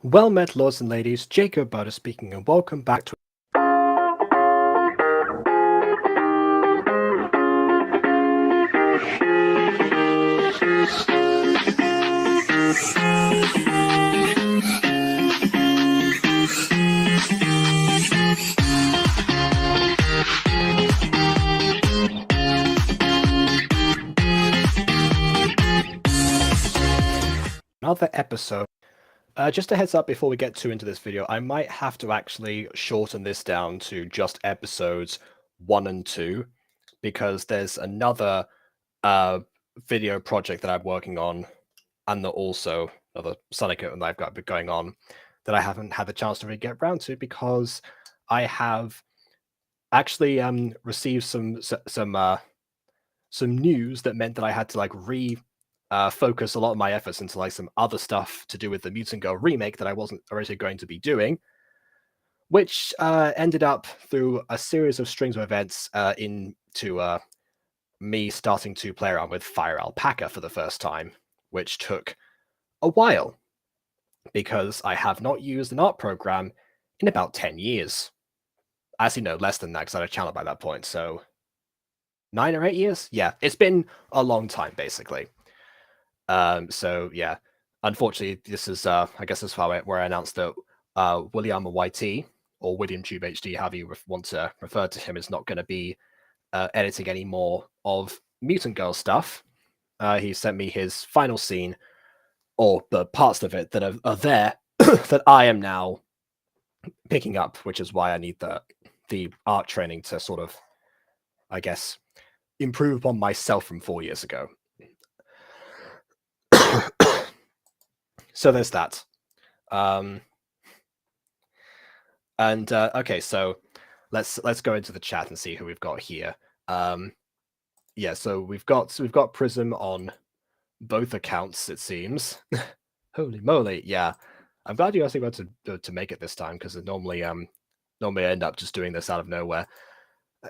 Well met, lords and ladies, Jacob Butter speaking, and welcome back to another episode. Just a heads up before we get too into this video, I might have to actually shorten this down to just episodes 1 and 2, because there's another video project that I'm working on, and also another Sonic that I've got going on that I haven't had the chance to really get around to, because I have actually received some news that meant that I had to like focus a lot of my efforts into like some other stuff to do with the Mutant Girl remake that I wasn't originally going to be doing, which ended up through a series of strings of events into me starting to play around with Fire Alpaca for the first time, which took a while because I have not used an art program in about 10 years. Actually, no, less than that, because I had a channel by that point, so 9 or 8 years? Yeah, it's been a long time, basically. So yeah, unfortunately, this is I guess this is where I announced that William YT, or William Tube HD, however you want to refer to him, is not going to be editing any more of Mutant Girl stuff. He sent me his final scene, or the parts of it that are there that I am now picking up, which is why I need the art training to sort of, I guess, improve upon myself from 4 years ago. So there's that. Okay, so let's go into the chat and see who we've got here. Yeah, so we've got Prism on both accounts, it seems. Holy moly, yeah. I'm glad you actually got to make it this time, because normally I end up just doing this out of nowhere.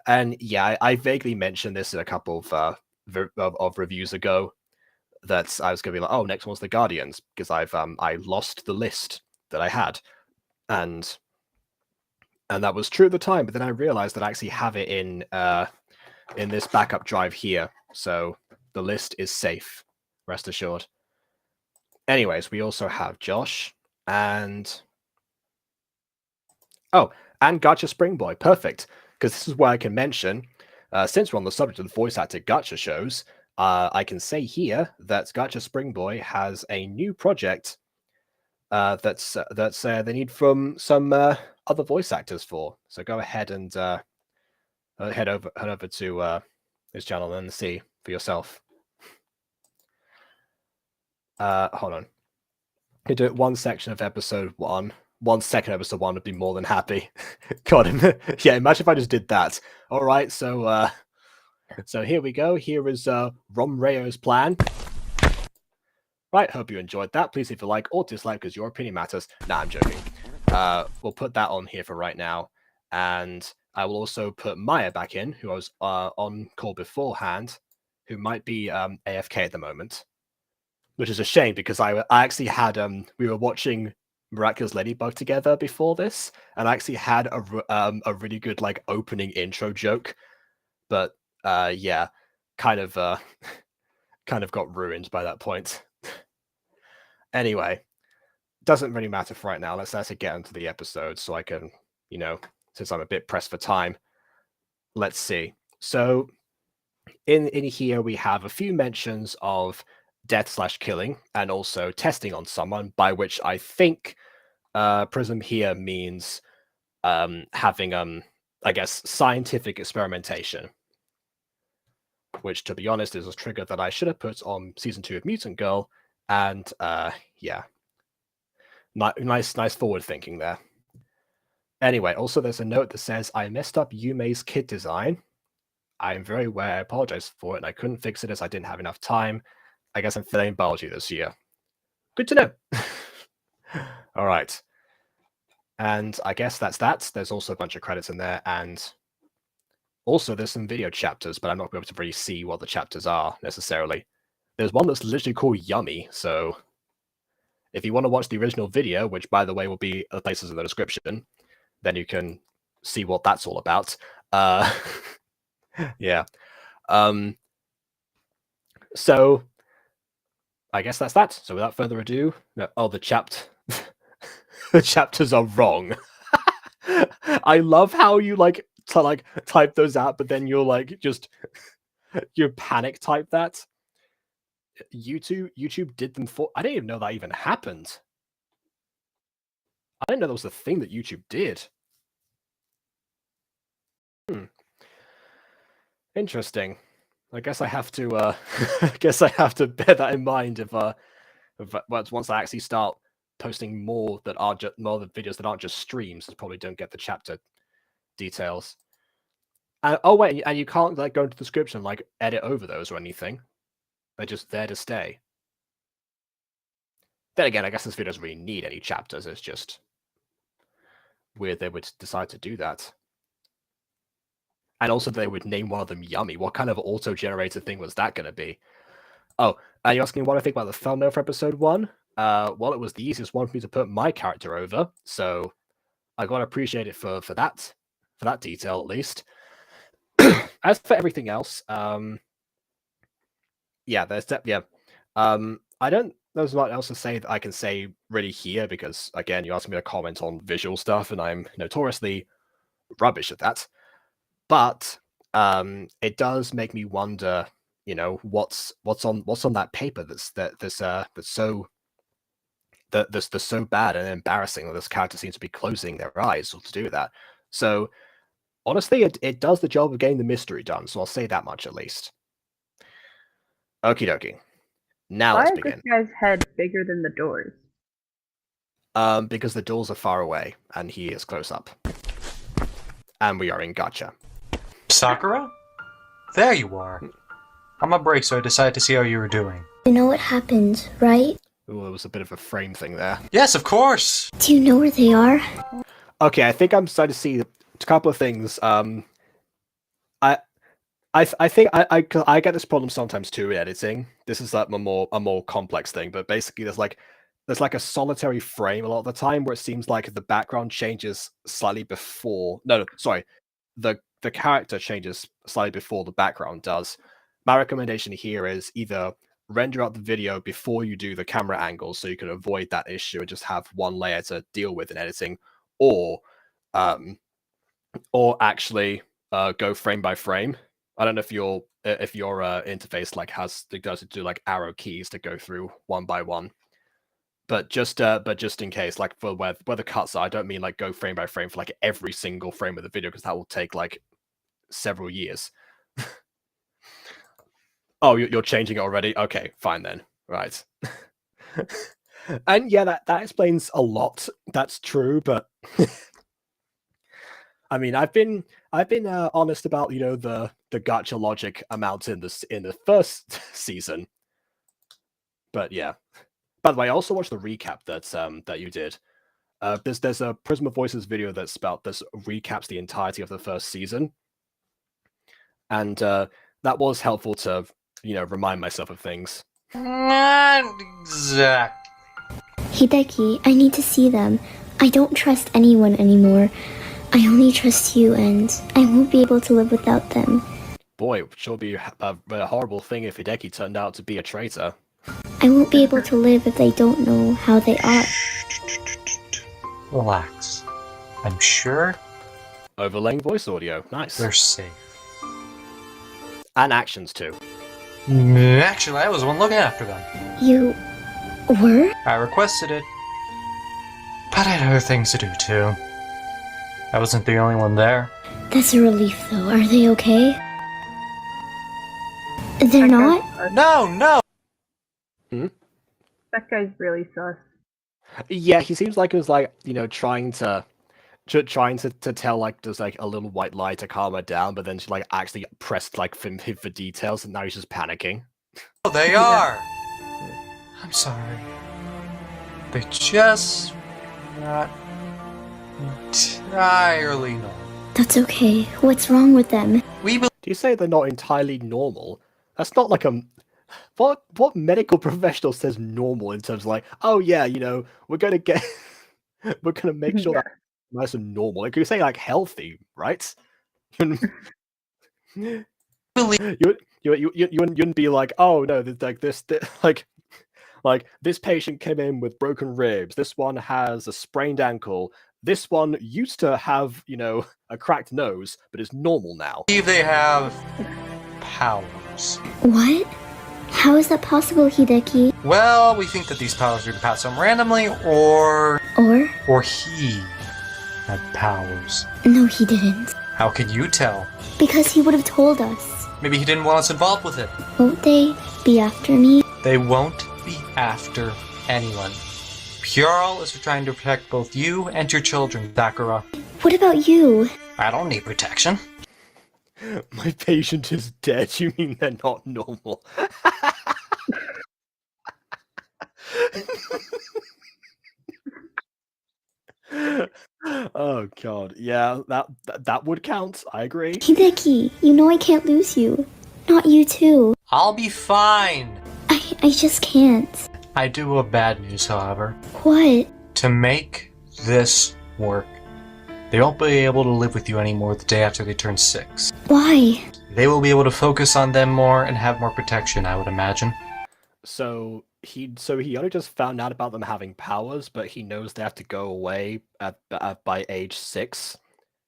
And yeah, I vaguely mentioned this in a couple of reviews ago, that I was going to be like, oh, next one's the Guardians, because I lost the list that I had, and that was true at the time. But then I realized that I actually have it in this backup drive here, so the list is safe, rest assured. Anyways, we also have Josh and Gacha Springboy. Perfect, because this is where I can mention, since we're on the subject of the voice acted Gacha shows, I can say here that Gacha Springboy has a new project that's they need from some other voice actors for. So go ahead and head over to his channel and see for yourself. Hold on. You do it one section of episode 1. 1 second of episode 1 would be more than happy. God, yeah, imagine if I just did that. All right, so here we go. Here is Romreo's plan. Right, hope you enjoyed that. Please leave a like or dislike, because your opinion matters. Nah, I'm joking. We'll put that on here for right now. And I will also put Maya back in, who I was on call beforehand, who might be AFK at the moment. Which is a shame, because I actually had, we were watching Miraculous Ladybug together before this, and I actually had a really good like opening intro joke, but yeah, kind of got ruined by that point. Anyway, doesn't really matter for right now. Let's actually get into the episode, so I can, since I'm a bit pressed for time. Let's see. So in here we have a few mentions of death/killing and also testing on someone, by which I think Prism here means having I guess scientific experimentation, which, to be honest, is a trigger that I should have put on season 2 of Mutant Girl. And yeah, nice forward thinking there. Anyway, also there's a note that says, I messed up Yume's kid design. I am very aware. I apologize for it, and I couldn't fix it as I didn't have enough time. I guess I'm failing biology this year. Good to know. All right. And I guess that's that. There's also a bunch of credits in there, and also there's some video chapters, but I'm not going to be able to really see what the chapters are necessarily. There's one that's literally called Yummy, so if you want to watch the original video, which by the way will be places in the description, then you can see what that's all about. Yeah. So I guess that's that. So without further ado, the chapters are wrong. I love how you type those out, but then you're you panic type that. YouTube did them for. I didn't even know that even happened. I didn't know that was the thing that YouTube did. Interesting. I guess I have to. Bear that in mind if once I actually start posting more that are more the videos that aren't just streams that probably don't get the chapter details. Oh wait, and you can't go into the description edit over those or anything. They're just there to stay. Then again, I guess this video doesn't really need any chapters. It's just weird they would decide to do that. And also they would name one of them Yummy. What kind of auto-generated thing was that going to be? Oh, and you're asking what I think about the thumbnail for episode 1? Well, it was the easiest one for me to put my character over, so I gotta appreciate it for that detail at least. As for everything else, yeah, I don't there's not else to say that I can say really here because again, you asked me to comment on visual stuff, and I'm notoriously rubbish at that. But it does make me wonder, what's on that paper that's so bad and embarrassing that this character seems to be closing their eyes to do that. So honestly, it does the job of getting the mystery done. So I'll say that much at least. Okie dokie. Now let's begin. Why is this guy's head bigger than the doors? Because the doors are far away and he is close up. And we are in Gacha. Sakura? There you are. I'm on break, so I decided to see how you were doing. You know what happened, right? Ooh, there was a bit of a frame thing there. Yes, of course! Do you know where they are? Okay, I think I'm starting to see a couple of things. I think I get this problem sometimes too in editing. This is a more complex thing, but basically there's a solitary frame a lot of the time where it seems like the background changes slightly before. No, sorry, the character changes slightly before the background does. My recommendation here is either render out the video before you do the camera angles so you can avoid that issue and just have one layer to deal with in editing, or actually go frame by frame. I don't know if your interface does it do arrow keys to go through one by one, but just in case, for where the cuts are, I don't mean go frame by frame for every single frame of the video because that will take several years. Oh, you're changing it already? Okay, fine then. Right. And yeah, that explains a lot. That's true, but I mean, I've been honest about the gacha logic amount in the first season, but yeah. By the way, I also watched the recap that you did. There's a PrismOfVoices video that recaps the entirety of the first season, and that was helpful to remind myself of things. Not exactly. Hideki, I need to see them. I don't trust anyone anymore. I only trust you, and I won't be able to live without them. Boy, it would sure be a horrible thing if Hideki turned out to be a traitor. I won't be able to live if they don't know how they are. Relax. I'm sure Overlaying voice audio. Nice. they're safe. And actions too. Actually, I was the one looking after them. You were? I requested it. But I had other things to do too. I wasn't the only one there. That's a relief, though. Are they okay? They're not? No! That guy's really sus. Yeah, he seems like he was trying to tell just a little white lie to calm her down, but then she actually pressed for details, and now he's just panicking. Oh, they are! I'm sorry. They just not entirely normal. That's okay. What's wrong with them? We Do you say they're not entirely normal? That's not what medical professional says normal in terms of like, oh yeah, we're gonna get we're gonna make sure Yeah. that nice and normal. Like you say like healthy, right? you wouldn't be like, oh no, like this like this patient came in with broken ribs. This one has a sprained ankle. This one used to have, a cracked nose, but is normal now. believe they have powers. What? How is that possible, Hideki? Well, we think that these powers were passed on randomly, or he had powers. No, he didn't. How can you tell? Because he would have told us. Maybe he didn't want us involved with it. Won't they be after me? They won't be after anyone. Pearl is trying to protect both you and your children, Sakura. What about you? I don't need protection. My patient is dead. You mean they're not normal? Oh god, yeah, that would count. I agree. Hideki, you know I can't lose you. Not you too. I'll be fine. I just can't. I do have bad news, however. What? To make this work, they won't be able to live with you anymore the day after they turn 6. Why? They will be able to focus on them more and have more protection, I would imagine. So he only just found out about them having powers, but he knows they have to go away by age 6.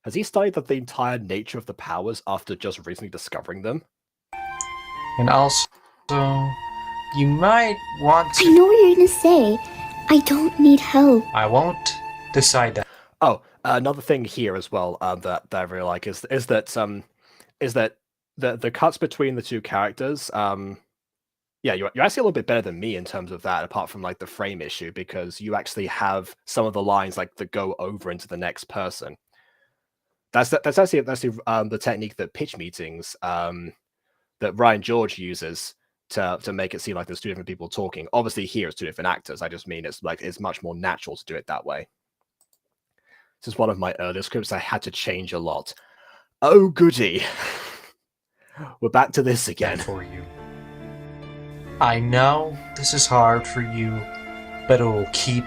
Has he studied the entire nature of the powers after just recently discovering them? And also, you might want I to... know what you're gonna say. I don't need help. I won't decide that. Oh, another thing here as well that I really like is that the cuts between the two characters. Yeah, you're actually a little bit better than me in terms of that, apart from like the frame issue, because you actually have some of the lines like that go over into the next person. That's actually the technique that pitch meetings that Ryan George uses to make it seem like there's two different people talking. Obviously, here it's two different actors. I just mean it's much more natural to do it that way. This is one of my earlier scripts I had to change a lot. Oh goody, we're back to this again. For you. I know this is hard for you, but it will keep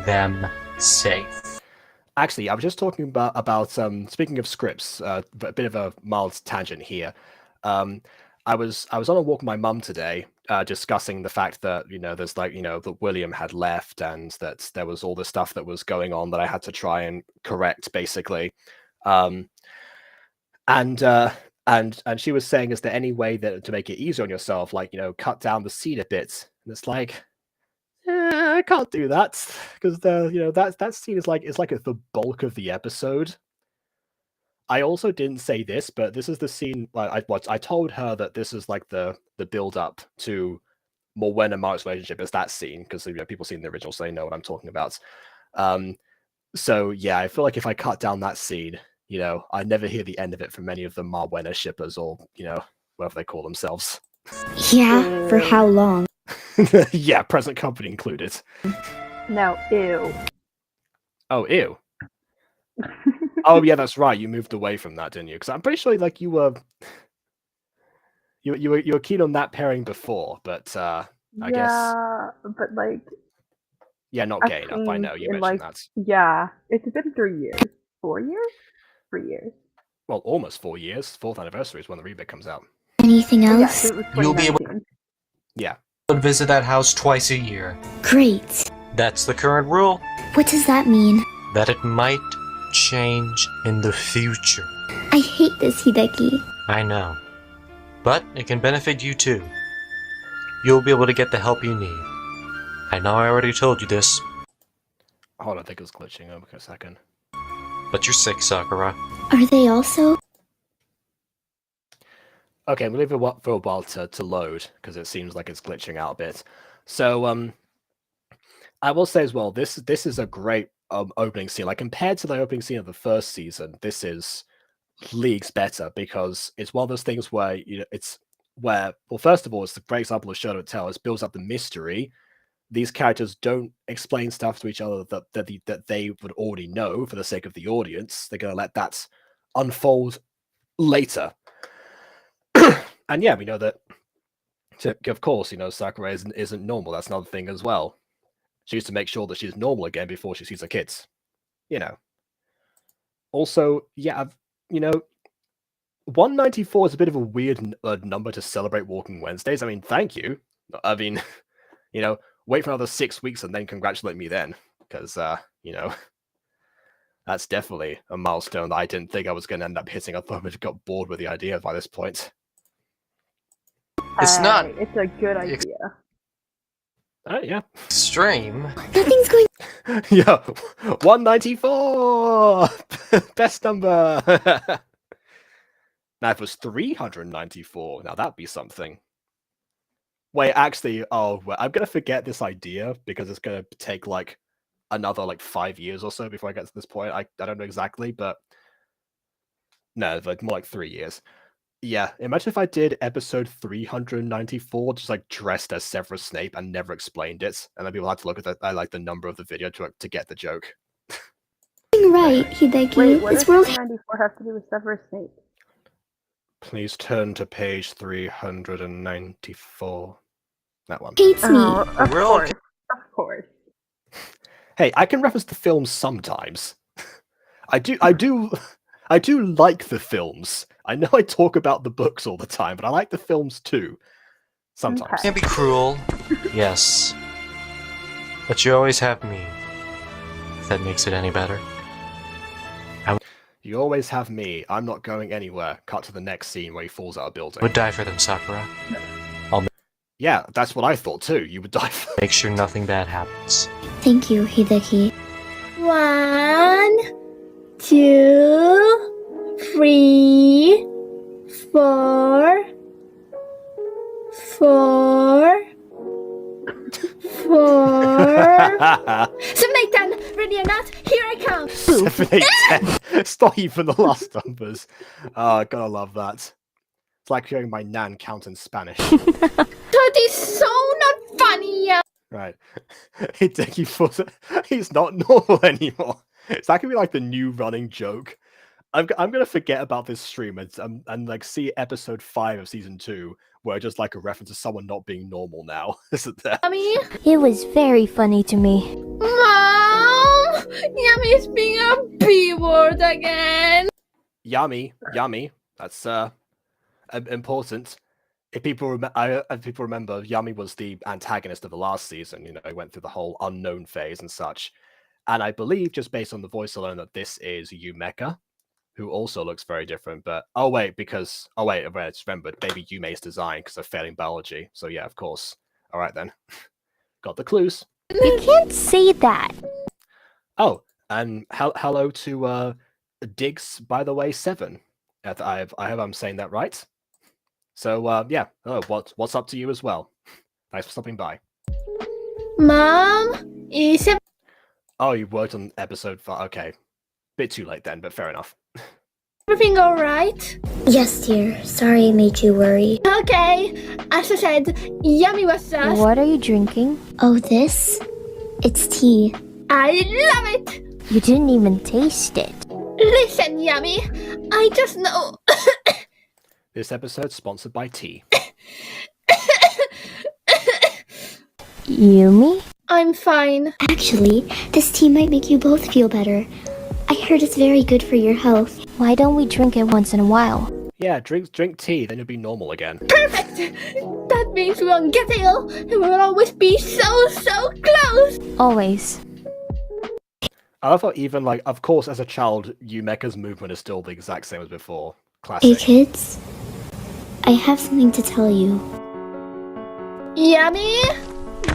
them safe. Actually, I was just talking about speaking of scripts, a bit of a mild tangent here. I was on a walk with my mum today, discussing the fact that there's that William had left and that there was all this stuff that was going on that I had to try and correct, basically. And she was saying, is there any way that to make it easier on yourself, like cut down the scene a bit? And it's like, I can't do that because that scene is like the bulk of the episode. I also didn't say this, but this is the scene. I told her that this is like the build up to Morwen and Mark's relationship. Is that scene because people seen the original, so they know what I'm talking about. So yeah, I feel like if I cut down that scene, I never hear the end of it from many of the Marwena shippers or whatever they call themselves. Yeah, for how long? Yeah, present company included. No, ew. Oh, ew. Oh yeah, that's right. You moved away from that, didn't you? Because I'm pretty sure like you were keen on that pairing before, but I guess Yeah, but like yeah, not gay enough. I know you mentioned that. Yeah, it's been 3 years. 4 years? 3 years. Well, almost 4 years. 4th anniversary is when the remake comes out. Anything Yeah, else? so it was You'll be able 2019. Yeah. to visit that house twice a year. Great. That's the current rule. What does that mean? That it might change in the future. I hate this, Hideki. I know. But it can benefit you too. You'll be able to get the help you need. I know I already told you this, Hold on, I think it was glitching over a second. but you're sick, Sakura. Are they also? Okay, I'm gonna leave it for a while to load because it seems like it's glitching out a bit. So I will say as well, this is a great opening scene. Like compared to the opening scene of the first season, this is leagues better because it's one of those things where it's where, well, first of all, it's the great example of show don't tell. It builds up the mystery. These characters don't explain stuff to each other that they would already know for the sake of the audience. They're going to let that unfold later. And yeah, we know that Of course, Sakura isn't normal. That's another thing as well. She needs to make sure that she's normal again before she sees her kids. Also, yeah, 194 is a bit of a weird number to celebrate Walking Wednesdays. I mean, thank you. I mean, wait for another 6 weeks and then congratulate me then. Because, that's definitely a milestone that I didn't think I was going to end up hitting. I thought I got bored with the idea by this point. It's not. It's a good idea. Yeah. Extreme. Nothing's going. Yeah, 194! Best number! Now, if it was 394, now that'd be something. Wait, actually, I'm going to forget this idea because it's going to take, another, 5 years or so before I get to this point. I don't know exactly, but... No, more like 3 years. Yeah, imagine if I did episode 394, just dressed as Severus Snape and never explained it, and then people had to look at the number of the video to get the joke. Right, Hideki. Wait, what This does world 94 have to do with Severus Snape? Please turn to page 394. That one. hates me. Oh, of We're course. okay. Of course. Hey, I can reference the films sometimes. I do like the films. I know I talk about the books all the time, but I like the films too. Sometimes. Okay. Can't be cruel. Yes. But you always have me. If that makes it any better. You always have me. I'm not going anywhere. Cut to the next scene where he falls out of a building. Would die for them, Sakura. Yeah, that's what I thought too. You would die for... Make sure nothing bad happens. Thank you, Hideki. 1, 2, 3, 4, 4, 4. 7, 8, 10. Ready or not, here I come. 7, 8, 10. It's not even the last numbers. Oh, gotta love that. It's like hearing my nan count in Spanish. That is so not funny. Right. He's not normal anymore. It's that gonna be the new running joke. I'm gonna forget about this stream and see episode 5 of season 2, where just a reference to someone not being normal now. Isn't there? Mommy? It was very funny to me. Mom! Yummy's being a B-word again. Yummy. That's important. If people remember, Yami was the antagonist of the last season. He went through the whole unknown phase and such. And I believe, just based on the voice alone, that this is Yumeka, who also looks very different. But I just remembered, baby Yume's design because of failing biology. So yeah, of course. All right then, got the clues. You can't say that. Oh, and hello to Diggs, by the way, 7. I hope I'm saying that right. So yeah, what's up to you as well? Thanks for stopping by. Mom, is Oh, you worked on episode 5. Okay, bit too late then, but fair enough. everything alright? Yes, dear. Sorry I made you worry. Okay, as I said, Yummy was just... What are you drinking? Oh, this? It's tea. I love it! You didn't even taste it. Listen, Yummy, I just know... This episode sponsored by tea. Yumi? I'm fine. Actually, this tea might make you both feel better. I heard it's very good for your health. Why don't we drink it once in a while? Yeah, drink tea, then you'll be normal again. Perfect! That means we won't get ill, and we will always be so close! Always. I love how even, of course, as a child, Yumeka's movement is still the exact same as before. Hey Classic. kids, I have something to tell you. Yummy?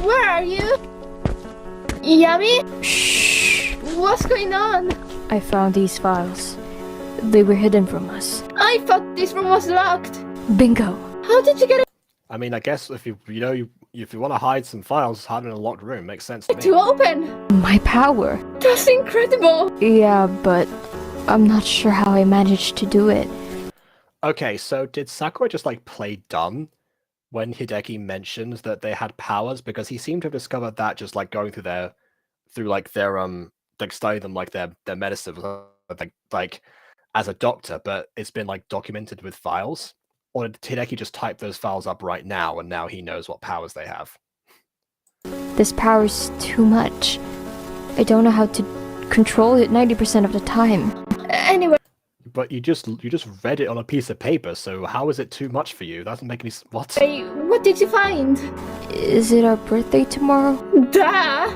Where are you? Yummy? Shh. What's going on? I found these files. They were hidden from us. I thought this room was locked. Bingo. How did you get I mean, I guess if you want to hide some files, hide in a locked room makes sense to it me. to open? My power. That's incredible! Yeah, but I'm not sure how I managed to do it. Okay, so did Sakura just play dumb when Hideki mentioned that they had powers? Because he seemed to have discovered that just going through their studying them their medicine as a doctor, but it's been documented with files. Or did Hideki just type those files up right now, and now he knows what powers they have? This power's too much. I don't know how to control it 90% of the time. Anyway. But you just read it on a piece of paper, so how is it too much for you? That doesn't make any what? Hey, what did you find? Is it our birthday tomorrow? Duh!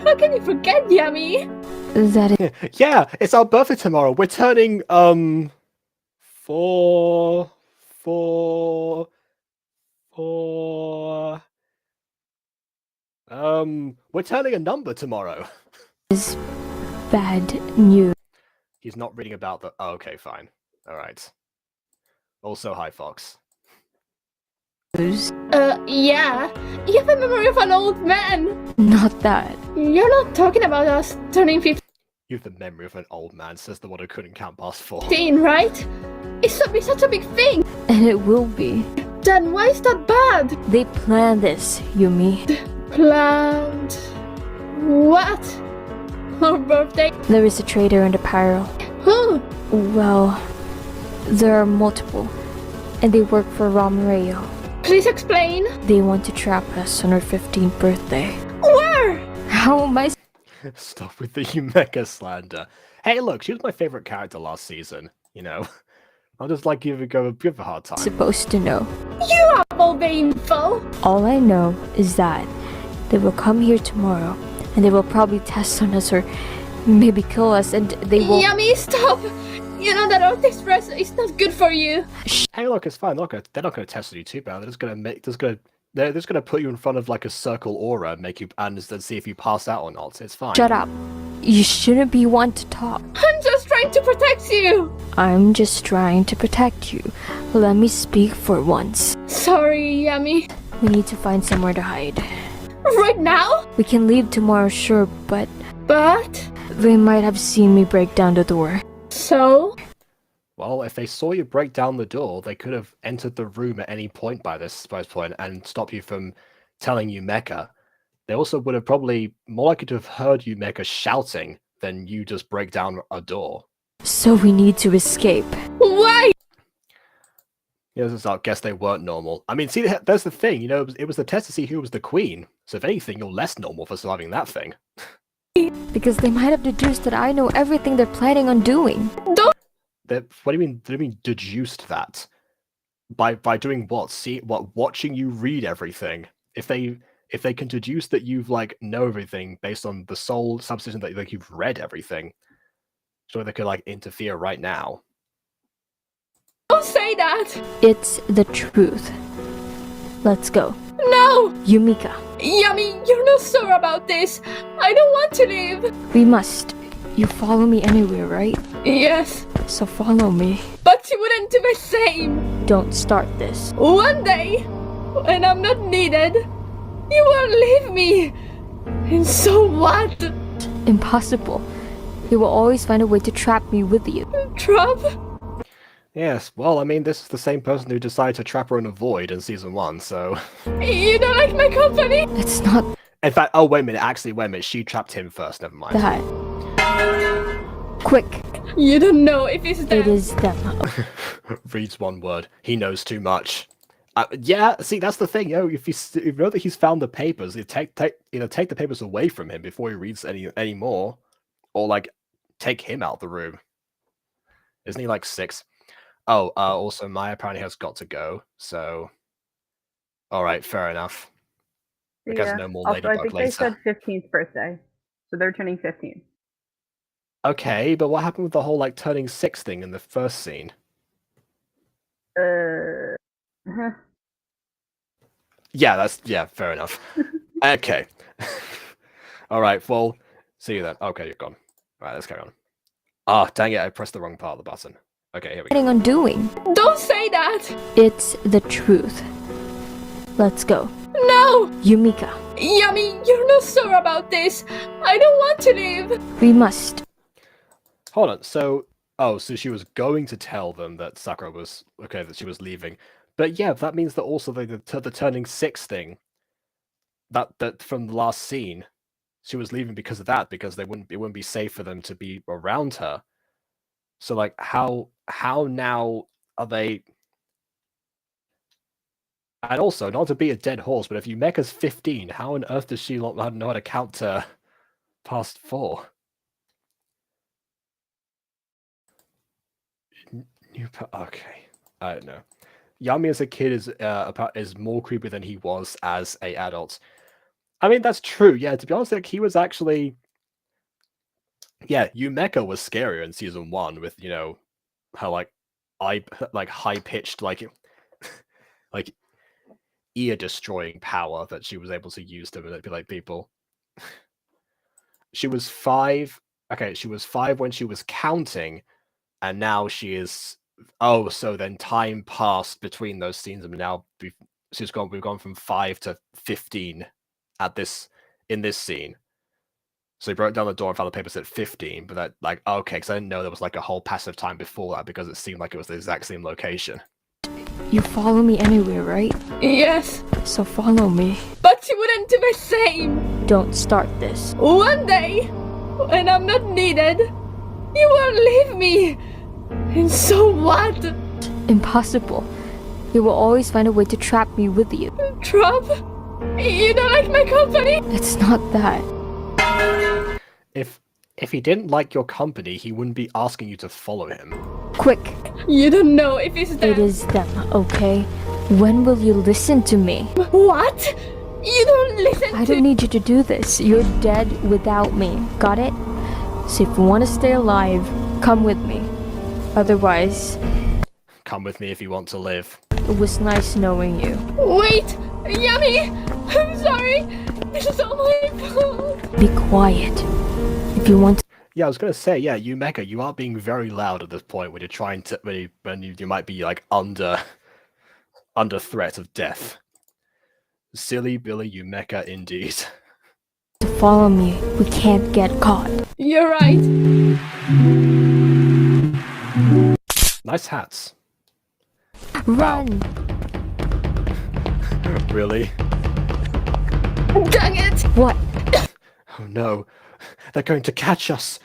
How can you forget, Yummy? That is... Yeah, it's our birthday tomorrow. We're turning four. We're turning a number tomorrow. Is bad news. He's not reading about the. Oh, okay, fine. All right. Also, hi, Fox. Yeah. You have a memory of an old man. Not that. You're not talking about us turning 15, You have the memory of an old man, says the one who couldn't count past 4. right? It's such a big thing. And it will be. Then why is that bad? They planned this, Yumi. Planned... what? Our birthday? There is a traitor in the peril. Who? Well, there are multiple. And they work for Ramareo. Please explain. They want to trap us on our 15th birthday. Where? How am I Stop with the Yumeka slander. Hey, look, she was my favorite character last season. You know, I'll just like give a hard time. supposed to know? You have all the info. All I know is that they will come here tomorrow, and they will probably test on us or maybe kill us, and they will. Yummy, stop! You know that all this stress is not good for you. Hey, look, it's fine. They're not gonna test you too bad. They're just gonna put you in front of like a circle aura, make you and then see if you pass out or not. It's fine. Shut up. You shouldn't be one to talk. I'm just trying to protect you. I'm just trying to protect you. Let me speak for once. Sorry, Yummy. We need to find somewhere to hide. Right now? We can leave tomorrow, sure, but... But? They might have seen me break down the door. So? Well, if they saw you break down the door, they could have entered the room at any point by this point and stop you from telling you Mecha. They also would have probably more likely to have heard you Mecha shouting than you just break down a door. So we need to escape. Why? Yes, I guess they weren't normal. I mean, see, that's the thing, you know, it was the test to see who was the queen. So if anything, you're less normal for surviving that thing. Because they might have deduced that I know everything they're planning on doing. What do you mean? Do you mean deduced that? By doing what? See what? Watching you read everything. If they can deduce that you've like know everything based on the sole supposition that like you've read everything, so they could like interfere right now. Don't say that! It's the truth. Let's go. No! Yumika. Yummy, you're not sure about this. I don't want to leave. We must. You follow me anywhere, right? Yes. So follow me. But you wouldn't do the same. Don't start this. One day, when I'm not needed, you won't leave me. And so what? Impossible. You will always find a way to trap me with you. Trap? Yes, well, I mean, this is the same person who decided to trap her in a void in season 1, so... You don't like my company? It's not... In fact, oh, wait a minute, she trapped him first, never mind. That. Quick. You don't know if it's them. It is them. Reads one word. He knows too much. Yeah, see, that's the thing, you know, if you know that he's found the papers, take the papers away from him before he reads any more, or, like, take him out of the room. Isn't he, like, 6? Oh, also, Maya apparently has got to go, so... Alright, fair enough. I guess no more also, I Ladybug think later. they said 15th birthday, so they're turning 15. Okay, but what happened with the whole, like, turning 6 thing in the first scene? Yeah, fair enough. Okay. Alright, well, see you then. Okay, you're gone. Alright, let's carry on. Ah, dang it, I pressed the wrong part of the button. Okay, here we go. On doing. Don't say that! It's the truth. Let's go. No! Yumika. Yummy, you're not sure about this. I don't want to leave. We must. Hold on, so... Oh, so she was going to tell them that Sakura was... Okay, that she was leaving. But yeah, that means that also the turning 6 thing... That from the last scene, she was leaving because of that, because it wouldn't be safe for them to be around her. So, like, how now are they... And also, not to beat a dead horse, but if Yumeka's 15, how on earth does she not know how to count to past 4? Okay, I don't know. Yami as a kid is more creepy than he was as a adult. I mean, that's true. Yeah, to be honest, like he was actually, yeah, Yumeka was scarier in season 1 with her high pitched like ear destroying power that she was able to use to manipulate people. She was 5. Okay, she was 5 when she was counting, and now she is. Oh, so then time passed between those scenes, and now we've gone from 5 to 15 in this scene. So he broke down the door and found the papers at 15, but that okay, because I didn't know there was like a whole passive time before that because it seemed like it was the exact same location. You follow me anywhere, right? Yes, So follow me. but you wouldn't do the same. Don't start this. One day, when I'm not needed, you won't leave me. And so what? Impossible. You will always find a way to trap me with you. Trump? You don't like my company? It's not that. If he didn't like your company, he wouldn't be asking you to follow him. Quick, You don't know if it's them. it is them, okay? When will you listen to me? What? You don't listen I to don't need you to do this. You're dead without me. Got it? So if you want to stay alive, come with me. Otherwise, Come with me if you want to live. it was nice knowing you. Wait! Yummy! I'm sorry! This is all my fault! Be quiet. If you want Yeah, I was gonna say, yeah, Yumeka, you are being very loud at this point when you're trying to when you might be like under threat of death. Silly Billy Yumeka indeed. to follow me, we can't get caught. You're right. Nice hats. Run! Really? Dang it! What? Oh no. They're going to catch us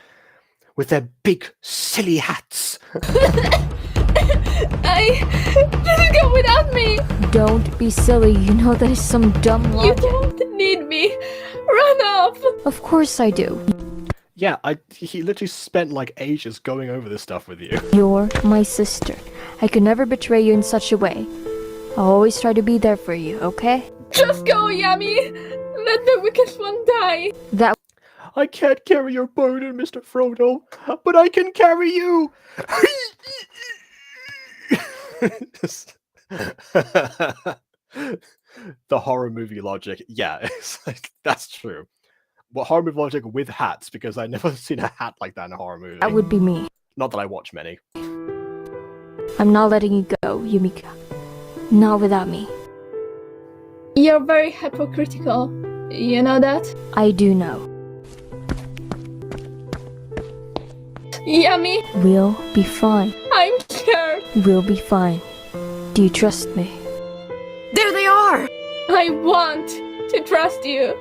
with their big silly hats. Just go without me! Don't be silly. You know that is some dumb You logic. don't need me! Run off! Of course I do. Yeah, he literally spent like ages going over this stuff with you. You're my sister. I could never betray you in such a way. I'll always try to be there for you, okay? Just go, Yummy! Let the weakest one die! That I can't carry your burden, Mr. Frodo, but I can carry you. The horror movie logic, yeah, it's like, that's true. Well, horror movie logic with hats, because I've never seen a hat like that in a horror movie. that would be me. Not that I watch many. I'm not letting you go, Yumika. Not without me. You're very hypocritical. You know that? I do know. Yummy! We'll be fine. I'm scared! We'll be fine. Do you trust me? There they are! I want to trust you.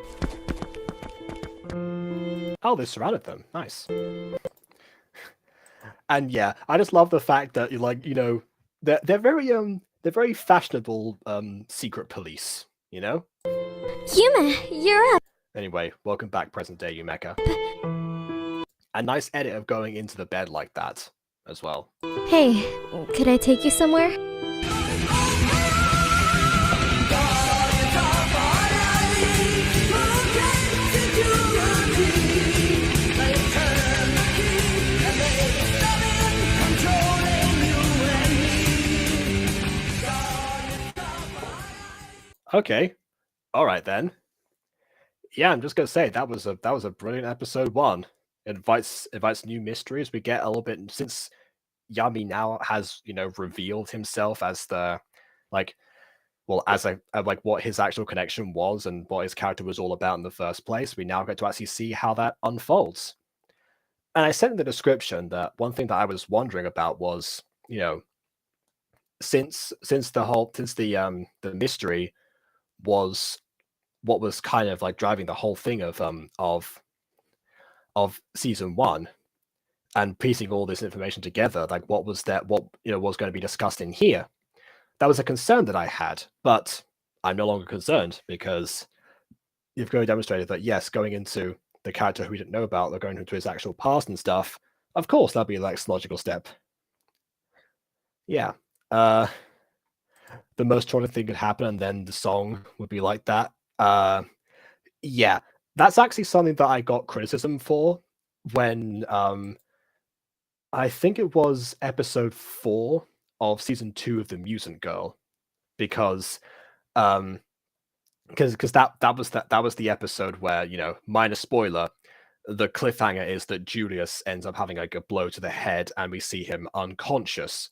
Oh, they surrounded them. Nice. And yeah, I just love the fact that they're very fashionable secret police, you know? Yuma, you're up. Anyway, welcome back, present day Yumeka. A nice edit of going into the bed like that as well. Hey, could I take you somewhere? Okay. All right then. Yeah, I'm just gonna say that was a brilliant episode 1. It invites new mysteries. We get a little bit since Yami now has revealed himself as the as what his actual connection was and what his character was all about in the first place. We now get to actually see how that unfolds. And I said in the description that one thing that I was wondering about was since the mystery was what was kind of like driving the whole thing of season 1 and piecing all this information together, like what was going to be discussed in here. That was a concern that I had, but I'm no longer concerned because you've clearly demonstrated that yes, going into the character who we didn't know about, or going into his actual past and stuff, of course that'd be the next logical step. Yeah. The most traumatic thing could happen, and then the song would be like that. Yeah, that's actually something that I got criticism for when I think it was episode 4 of season 2 of The Mutant Girl, because that was the episode where, you know, minor spoiler, the cliffhanger is that Julius ends up having like a blow to the head, and we see him unconscious,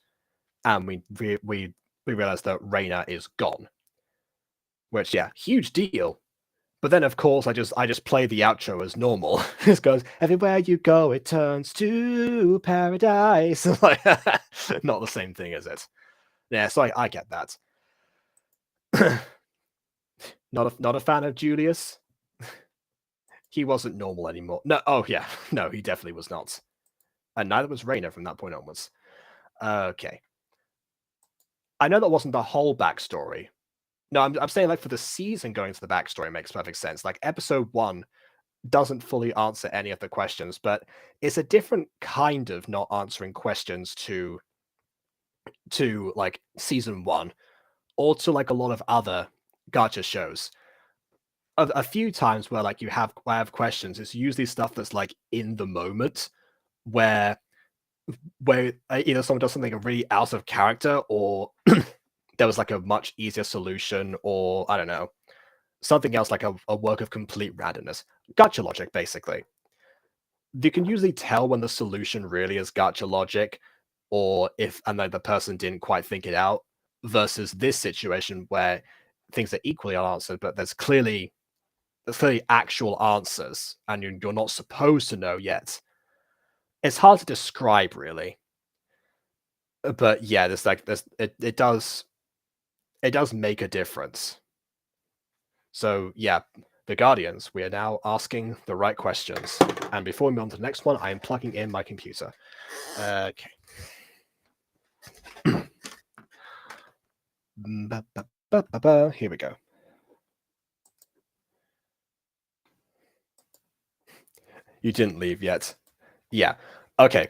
and we realize that Reina is gone. Which, yeah, huge deal. But then, of course, I just play the outro as normal. It goes, everywhere you go, it turns to paradise. Like, not the same thing, is it? Yeah, so I get that. Not a fan of Julius. He wasn't normal anymore. No, oh yeah, no, he definitely was not. And neither was Reina from that point onwards. Okay. I know that wasn't the whole backstory. No, I'm saying, like, for the season, going to the backstory makes perfect sense. Like, episode 1 doesn't fully answer any of the questions, but it's a different kind of not answering questions to like season 1, or to like a lot of other gacha shows. A few times where like I have questions, it's usually stuff that's like in the moment, where either someone does something really out of character, or there was like a much easier solution, or I don't know, something else, like a work of complete randomness. Gacha logic, basically. You can usually tell when the solution really is gacha logic, or if and then the person didn't quite think it out, versus this situation where things are equally unanswered, but there's clearly actual answers, and you're not supposed to know yet. It's hard to describe, really. But yeah, it does make a difference. So yeah, the Guardians, we are now asking the right questions. And before we move on to the next one, I am plugging in my computer. Okay. Here we go. You didn't leave yet. Yeah. Okay.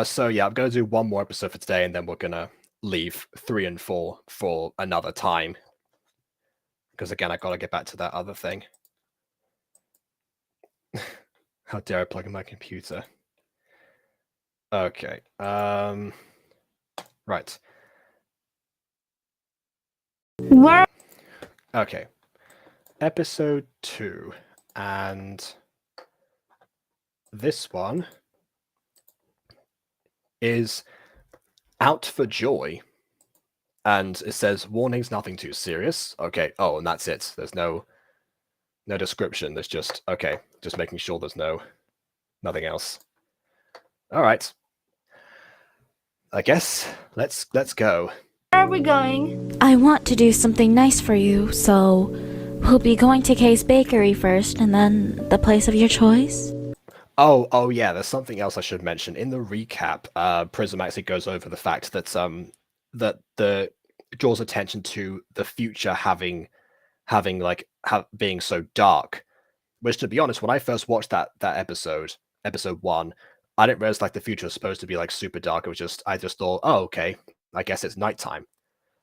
So yeah, I'm gonna do one more episode for today, and then we're gonna leave 3 and 4 for another time. Because again, I gotta get back to that other thing. How dare I plug in my computer? Okay. Right. Where? Okay. Episode 2, and this one is Out for Joy, and it says warnings, nothing too serious. Okay. Oh, and that's it. There's no description. There's just okay. Just making sure there's nothing else. All right. I guess let's go. Where are we going? I want to do something nice for you, so we'll be going to Kay's Bakery first, and then the place of your choice. Oh yeah, there's something else I should mention. In the recap, Prism actually goes over the fact that draws attention to the future being so dark. Which, to be honest, when I first watched that episode 1, I didn't realize like the future was supposed to be like super dark. I just thought, oh okay, I guess it's nighttime.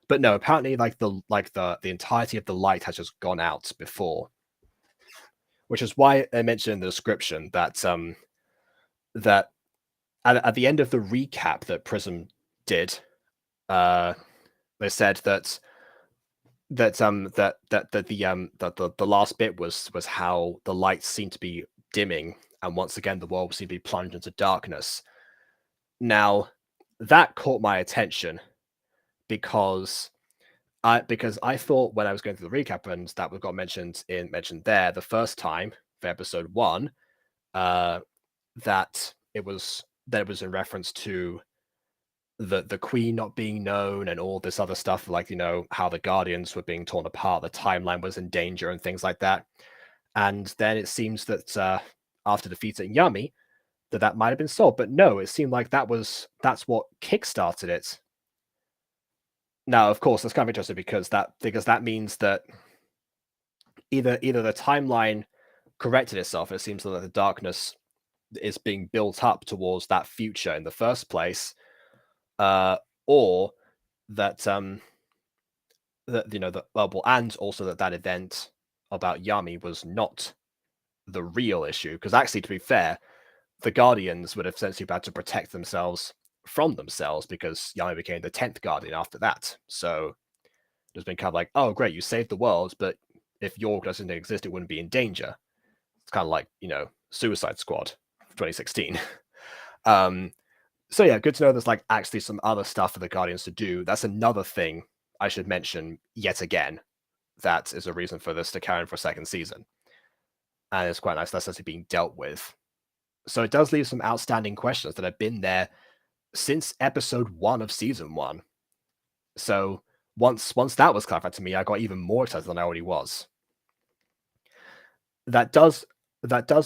But no, apparently like the entirety of the light has just gone out before. Which is why I mentioned in the description that that at the end of the recap that Prism did, they said that the last bit was how the lights seemed to be dimming, and once again the world seemed to be plunged into darkness. Now that caught my attention because I thought when I was going through the recap, and that got mentioned there the first time for episode 1, that it was in reference to the Queen not being known and all this other stuff, like, you know, how the Guardians were being torn apart, the timeline was in danger and things like that. And then it seems that after defeating Yami, that might have been solved. But no, it seemed like that's what kickstarted it. Now, of course, that's kind of interesting because that means that either the timeline corrected itself, and it seems that the darkness is being built up towards that future in the first place, or that and also that event about Yami was not the real issue. Because actually, to be fair, the Guardians would have essentially had to protect themselves from themselves because Yami became the 10th Guardian after that. So it's been kind of like, oh, great, you saved the world, but if your doesn't exist, it wouldn't be in danger. It's kind of like, Suicide Squad 2016. So yeah, good to know there's like actually some other stuff for the Guardians to do. That's another thing I should mention yet again. That is a reason for this to carry on for a second season. And it's quite nice that's actually being dealt with. So it does leave some outstanding questions that have been there since episode 1 of season 1. So once that was clarified to me, I got even more excited than I already was. That does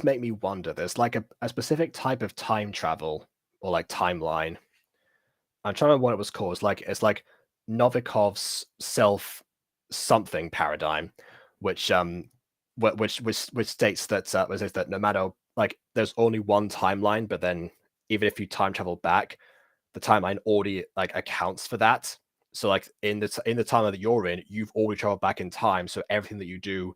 make me wonder. There's like a specific type of time travel or like timeline. I'm trying to remember what it was called. It's like Novikov's self something paradigm, which states that no matter, like, there's only one timeline, but then even if you time travel back, the timeline already like accounts for that. So like in the timeline that you're in, you've already traveled back in time, so everything that you do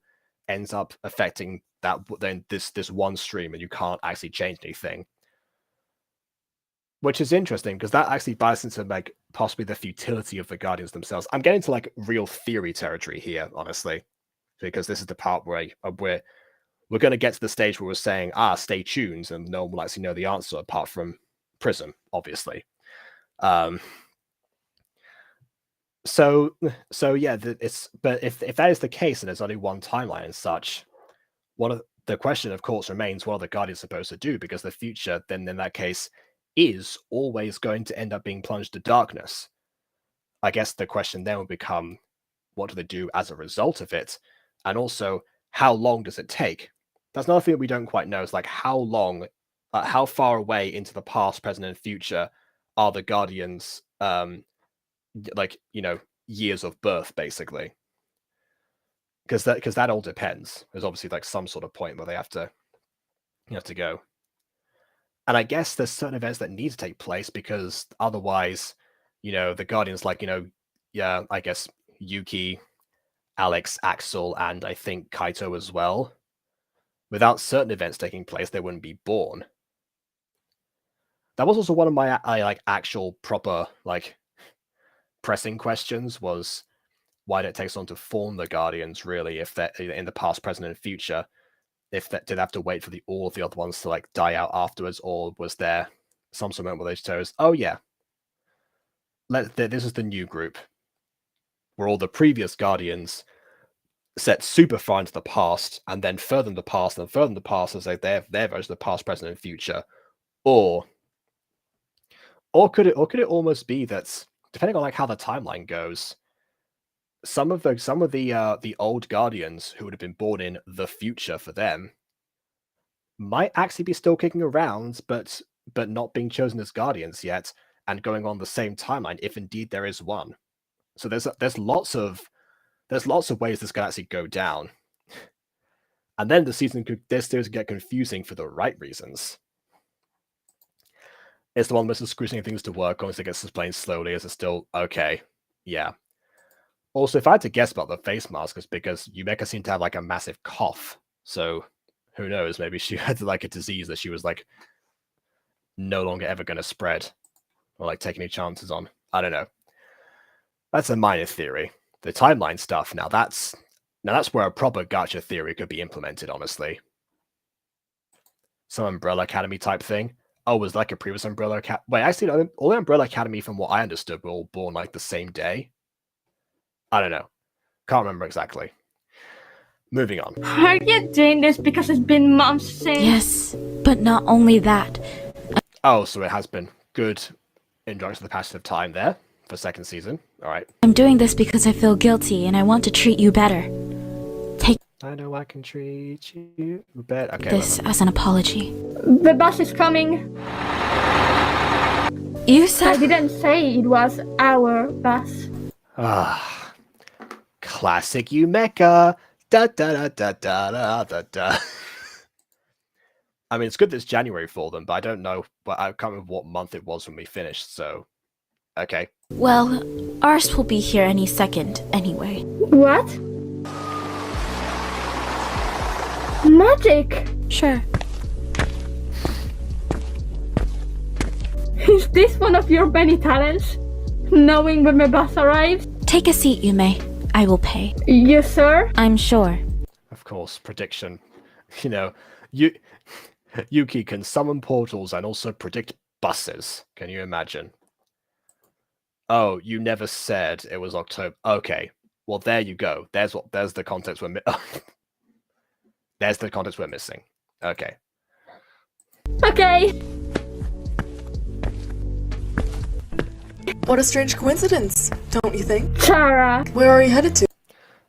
ends up affecting that then this one stream, and you can't actually change anything. Which is interesting because that actually bias into like possibly the futility of the Guardians themselves. I'm getting to like real theory territory here, honestly, because this is the part where we're going to get to the stage where we're saying, stay tuned, and no one will actually know the answer apart from Prism, obviously. So yeah, but if that is the case and there's only one timeline and such, the question, of course, remains, what are the Guardians supposed to do? Because the future, then in that case, is always going to end up being plunged to darkness. I guess the question then would become, what do they do as a result of it? And also, how long does it take? That's another thing that we don't quite know. Is like how long, how far away into the past, present, and future are the Guardians? Years of birth, basically. Because that all depends. There's obviously like some sort of point where they have to go. And I guess there's certain events that need to take place because otherwise, the Guardians, I guess Yuki, Alex, Axel, and I think Kaito as well. Without certain events taking place, they wouldn't be born. That was also one of my actual proper pressing questions, was why did it take so long to form the Guardians, really, if they're in the past, present, and future? If that did have to wait for all of the other ones to die out afterwards, or was there some sort of moment where they chose, oh yeah, this is the new group, where all the previous Guardians set super far into the past, and then further in the past, and further in the past, as their version of the past, present, and future, or could it almost be that, depending on how the timeline goes, some of the old Guardians who would have been born in the future for them might actually be still kicking around, but not being chosen as Guardians yet, and going on the same timeline, if indeed there is one. So there's lots of ways this could actually go down, and then the season could get confusing for the right reasons. It's the one most excruciating things to work on, as it gets explained slowly, as it's still okay. Yeah. Also, if I had to guess about the face mask, it's because Yumeka seemed to have a massive cough. So who knows? Maybe she had a disease that she was no longer ever going to spread, or take any chances on. I don't know. That's a minor theory. The timeline stuff, now that's where a proper gacha theory could be implemented, honestly. Some Umbrella Academy type thing. Oh, was a previous Umbrella Academy? Wait, actually, all the Umbrella Academy, from what I understood, were all born the same day. I don't know. Can't remember exactly. Moving on. Are you doing this because it's been months since? Yes, but not only that. Oh, so it has been good introduction to the passage of time there for second season. All right. I'm doing this because I feel guilty and I want to treat you better. Take I know I can treat you better. Okay. this as an apology. The bus is coming. You I said... didn't say it was our bus. Ah, classic Yumeka. Da da da da da da da da. I mean, it's good that it's January for them, but I don't know. But I can't remember what month it was when we finished. So, okay. Well, ours will be here any second, anyway. What? Magic! Sure. Is this one of your many talents? Knowing when my bus arrives? Take a seat, Yume. I will pay. Yes, sir. I'm sure. Of course, prediction. You know, Yuki can summon portals and also predict buses. Can you imagine? Oh, you never said it was October. Okay, well there you go. There's the context we're there's the context we're missing. Okay. Okay. What a strange coincidence, don't you think? Chara. Where are you headed to?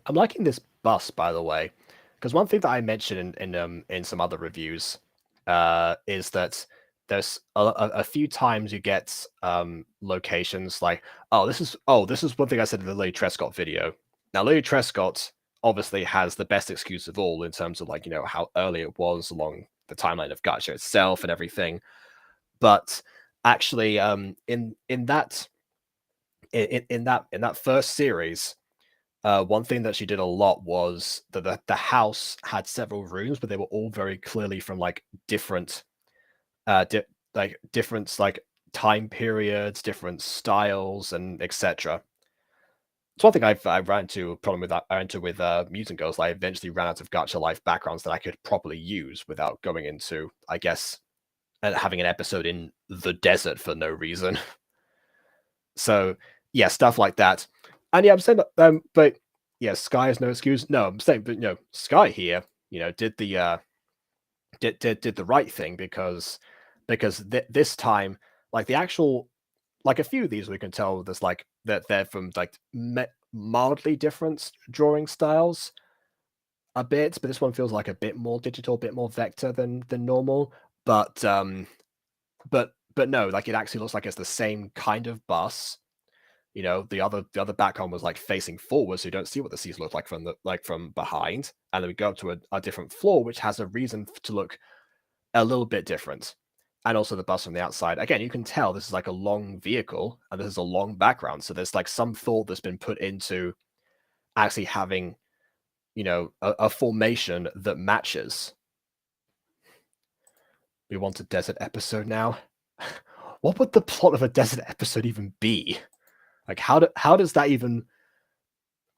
I'm liking this bus, by the way, because one thing that I mentioned in some other reviews is that there's a few times you get locations like, this is one thing I said in the Lily Trescott video. Now Lily Trescott obviously has the best excuse of all in terms of like, you know, how early it was along the timeline of Gacha itself and everything, but actually in that first series, one thing that she did a lot was that the house had several rooms, but they were all very clearly from like different different time periods, different styles, and etc. It's one thing I ran into a problem with that. I ran into with Mutant Girls. I eventually ran out of Gacha Life backgrounds that I could properly use without going into, I guess, having an episode in the desert for no reason. So yeah, stuff like that. And yeah, I'm saying, but yeah, Sky is no excuse. No, I'm saying, but Sky here, did the did the right thing because this time, like the actual, like a few of these we can tell there's like that they're from like mildly different drawing styles a bit, but this one feels like a bit more digital, a bit more vector than normal. But no, like it actually looks like it's the same kind of bus. The other background was like facing forward, so you don't see what the seats look like from behind. And then we go up to a different floor, which has a reason to look a little bit different. And also the bus from the outside. Again, you can tell this is like a long vehicle, and this is a long background. So there's like some thought that's been put into actually having, a formation that matches. We want a desert episode now. What would the plot of a desert episode even be? Like, how does that even?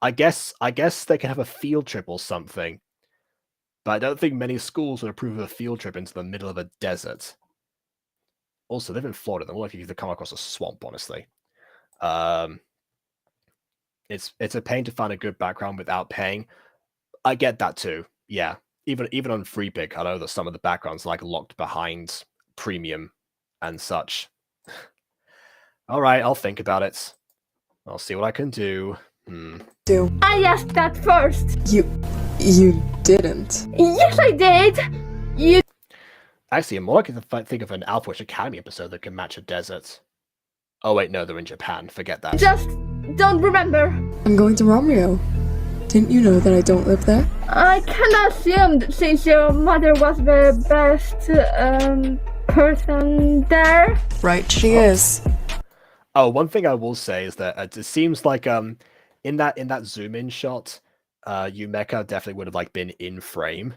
I guess they can have a field trip or something, but I don't think many schools would approve of a field trip into the middle of a desert. Also, live in Florida. They're more likely to come across a swamp, honestly. It's a pain to find a good background without paying. I get that too. Yeah, even on Free Pick, I know that some of the backgrounds are like locked behind premium and such. All right, I'll think about it. I'll see what I can do. I asked that first. You didn't. Yes, I did. You. Actually, I'm more likely to think of an Alpha Witch Academy episode that can match a desert. Oh wait, no, they're in Japan. Forget that. Just don't remember. I'm going to Romeo. Didn't you know that I don't live there? I kinda assumed since your mother was the best person there. Right, she is. Oh, one thing I will say is that it seems like in that zoom in shot, Yumeka definitely would have like been in frame.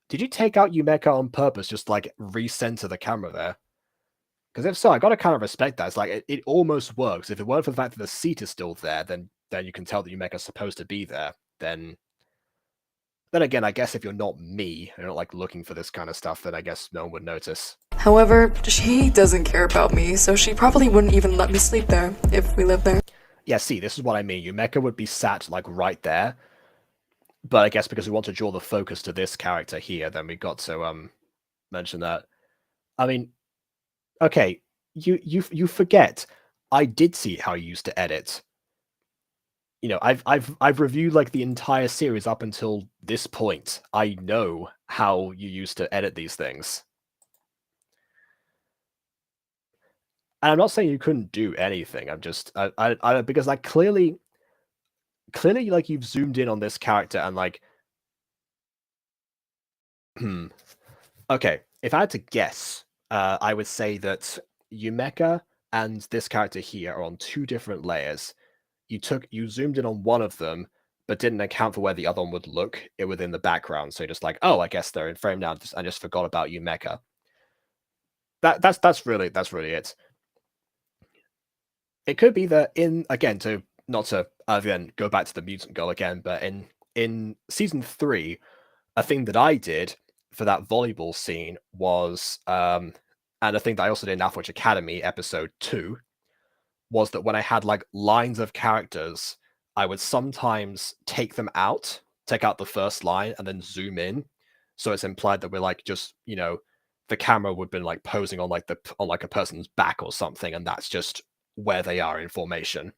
Did you take out Yumeka on purpose, just like recenter the camera there? Because if so, I gotta kind of respect that. It's like it almost works. If it weren't for the fact that the seat is still there, then you can tell that Yumeka's supposed to be there. Then again, I guess if you're not me, and you're not like looking for this kind of stuff, then I guess no one would notice. However, she doesn't care about me, so she probably wouldn't even let me sleep there if we lived there. Yeah, see, this is what I mean. Yumeka would be sat like right there. But I guess because we want to draw the focus to this character here, then we got to mention that. I mean, okay, you forget. I did see how you used to edit. I've reviewed like the entire series up until this point. I know how you used to edit these things. And I'm not saying you couldn't do anything. I'm just because like clearly like you've zoomed in on this character and like okay, if I had to guess, I would say that Yumeka and this character here are on two different layers. You zoomed in on one of them, but didn't account for where the other one would look it within the background. So you're just like, oh, I guess they're in frame now. I just forgot about Yumeka. That's really it. It could be that again go back to the mutant girl again, but in season 3, a thing that I did for that volleyball scene was and a thing that I also did in Alpha Academy episode 2 was that when I had like lines of characters, I would sometimes take out the first line and then zoom in. So it's implied that we're like just, the camera would have been like posing on like a person's back or something, and that's just where they are in formation.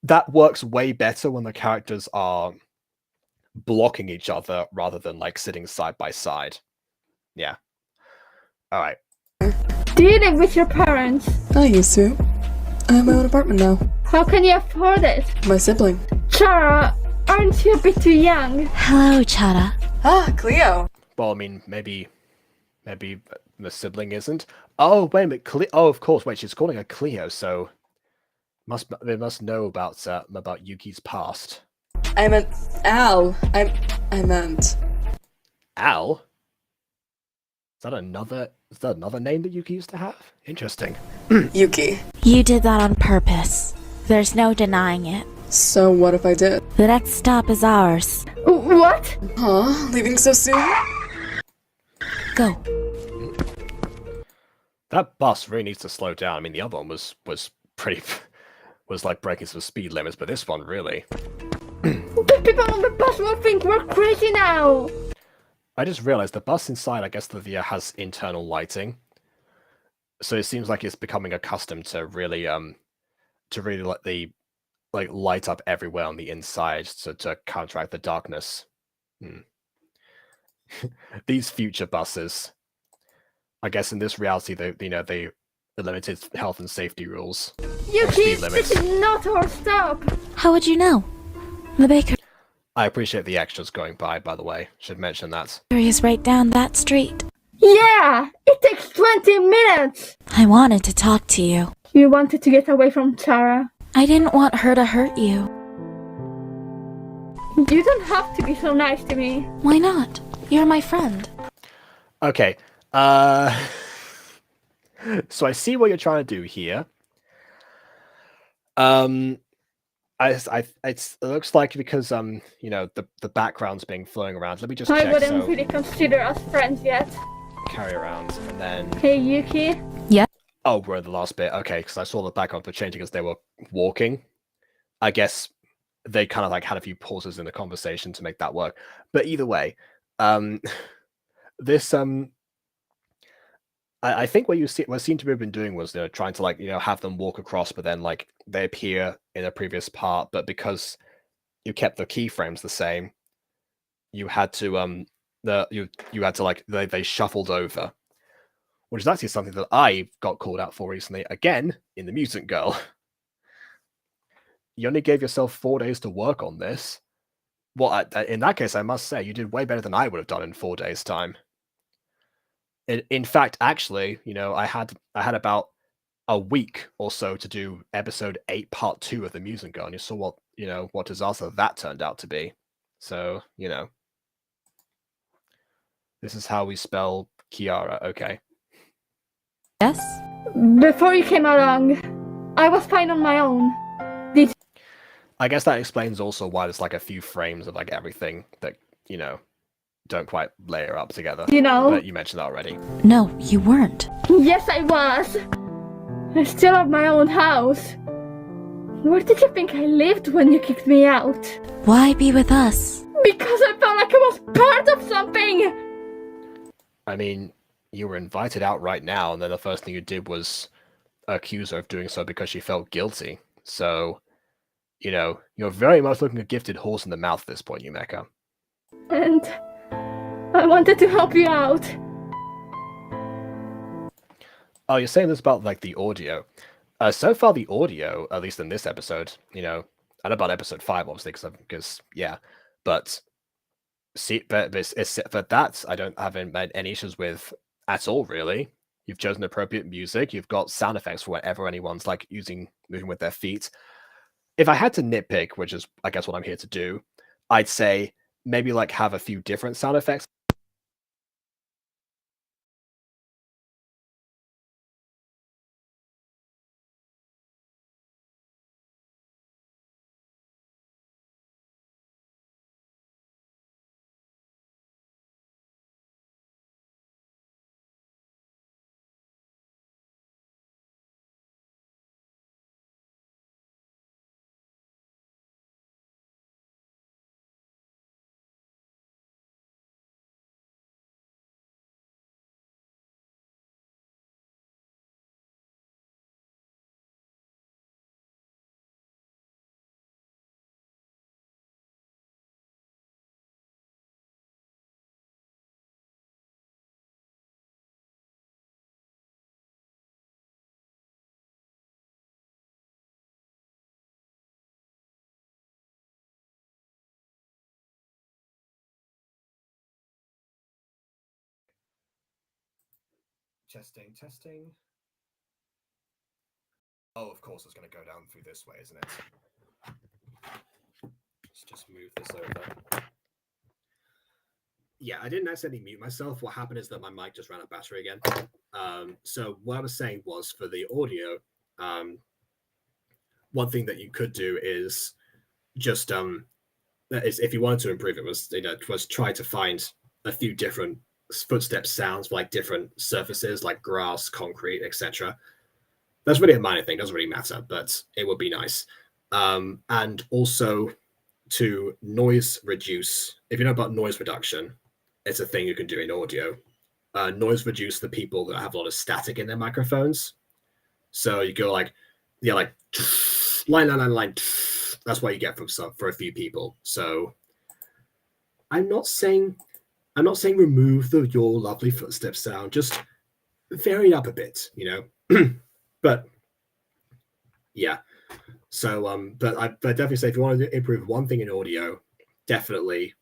That works way better when the characters are blocking each other rather than like sitting side by side. Yeah. All right. Do you live with your parents? I used to. I have my own apartment now. How can you afford it? My sibling. Chara, aren't you a bit too young? Hello, Chara. Ah, Cleo. Well, I mean, maybe the sibling isn't. Oh, wait a minute. Oh, of course. Wait, she's calling her Cleo, so they must know about Yuki's past. I meant Al. I meant Al? Is that another name that Yuki used to have? Interesting. Yuki. You did that on purpose. There's no denying it. So what if I did? The next stop is ours. What? Huh? Leaving so soon? Go. That bus really needs to slow down. I mean, the other one was like breaking some speed limits, but this one really. The people on the bus will think we're crazy now. I just realized the bus inside, I guess the VIA has internal lighting, so it seems like it's becoming accustomed to really let the light up everywhere on the inside to counteract the darkness. These future buses, I guess in this reality, they limited health and safety rules. Yuki, this is not our stop. How would you know? The bakery I appreciate the extras going by the way. Should mention that. is right down that street. Yeah, it takes 20 minutes. I wanted to talk to you. You wanted to get away from Chara. I didn't want her to hurt you. You don't have to be so nice to me. Why not? You're my friend. Okay. So I see what you're trying to do here. It looks like because the background's being flowing around. Let me just check. I wouldn't really consider us friends yet. Carry around and then. Hey Yuki. Yeah. Oh, we're in the last bit. Okay, because I saw the background were changing as they were walking. I guess they kind of like had a few pauses in the conversation to make that work. But either way, this I think what seem to have been doing was trying to have them walk across, but then like they appear in a previous part, but because you kept the keyframes the same, you had to you had to they shuffled over, which is actually something that I got called out for recently again in the Mutant Girl. You only gave yourself 4 days to work on this. Well, in that case, I must say you did way better than I would have done in 4 days' time. In fact, actually, I had about a week or so to do episode 8, part 2 of the Mutant Girl, and you saw what disaster that turned out to be. So, this is how we spell Kiara. Okay. Yes? Before you came along, I was fine on my own. I guess that explains also why there's like a few frames of like everything that, don't quite layer up together. But you mentioned that already. No, you weren't. Yes, I was. I still have my own house. Where did you think I lived when you kicked me out? Why be with us? Because I felt like I was part of something! I mean, you were invited out right now, and then the first thing you did was accuse her of doing so because she felt guilty. So, you're very much looking a gifted horse in the mouth at this point, Yumeka. And I wanted to help you out. Oh, you're saying this about like the audio. So far, the audio, at least in this episode, you know, and about episode 5, obviously, because yeah, but see, but that I don't have any issues with at all. Really, you've chosen appropriate music. You've got sound effects for whatever anyone's like moving with their feet. If I had to nitpick, which is I guess what I'm here to do, I'd say maybe like have a few different sound effects. Testing. Oh, of course, it's going to go down through this way, isn't it? Let's just move this over. Yeah, I didn't accidentally mute myself. What happened is that my mic just ran out of battery again. So what I was saying was for the audio, one thing that you could do is just if you wanted to improve it was try to find a few different footstep sounds for like different surfaces like grass, concrete, etc. That's really a minor thing, doesn't really matter, but it would be nice. And also to noise reduce. If you know about noise reduction, it's a thing you can do in audio. Noise reduce the people that have a lot of static in their microphones. So you go like, yeah, like line. That's what you get for a few people. So I'm not saying remove your lovely footstep sound. Just vary it up a bit, you know. But yeah. So but I definitely say if you want to improve one thing in audio, definitely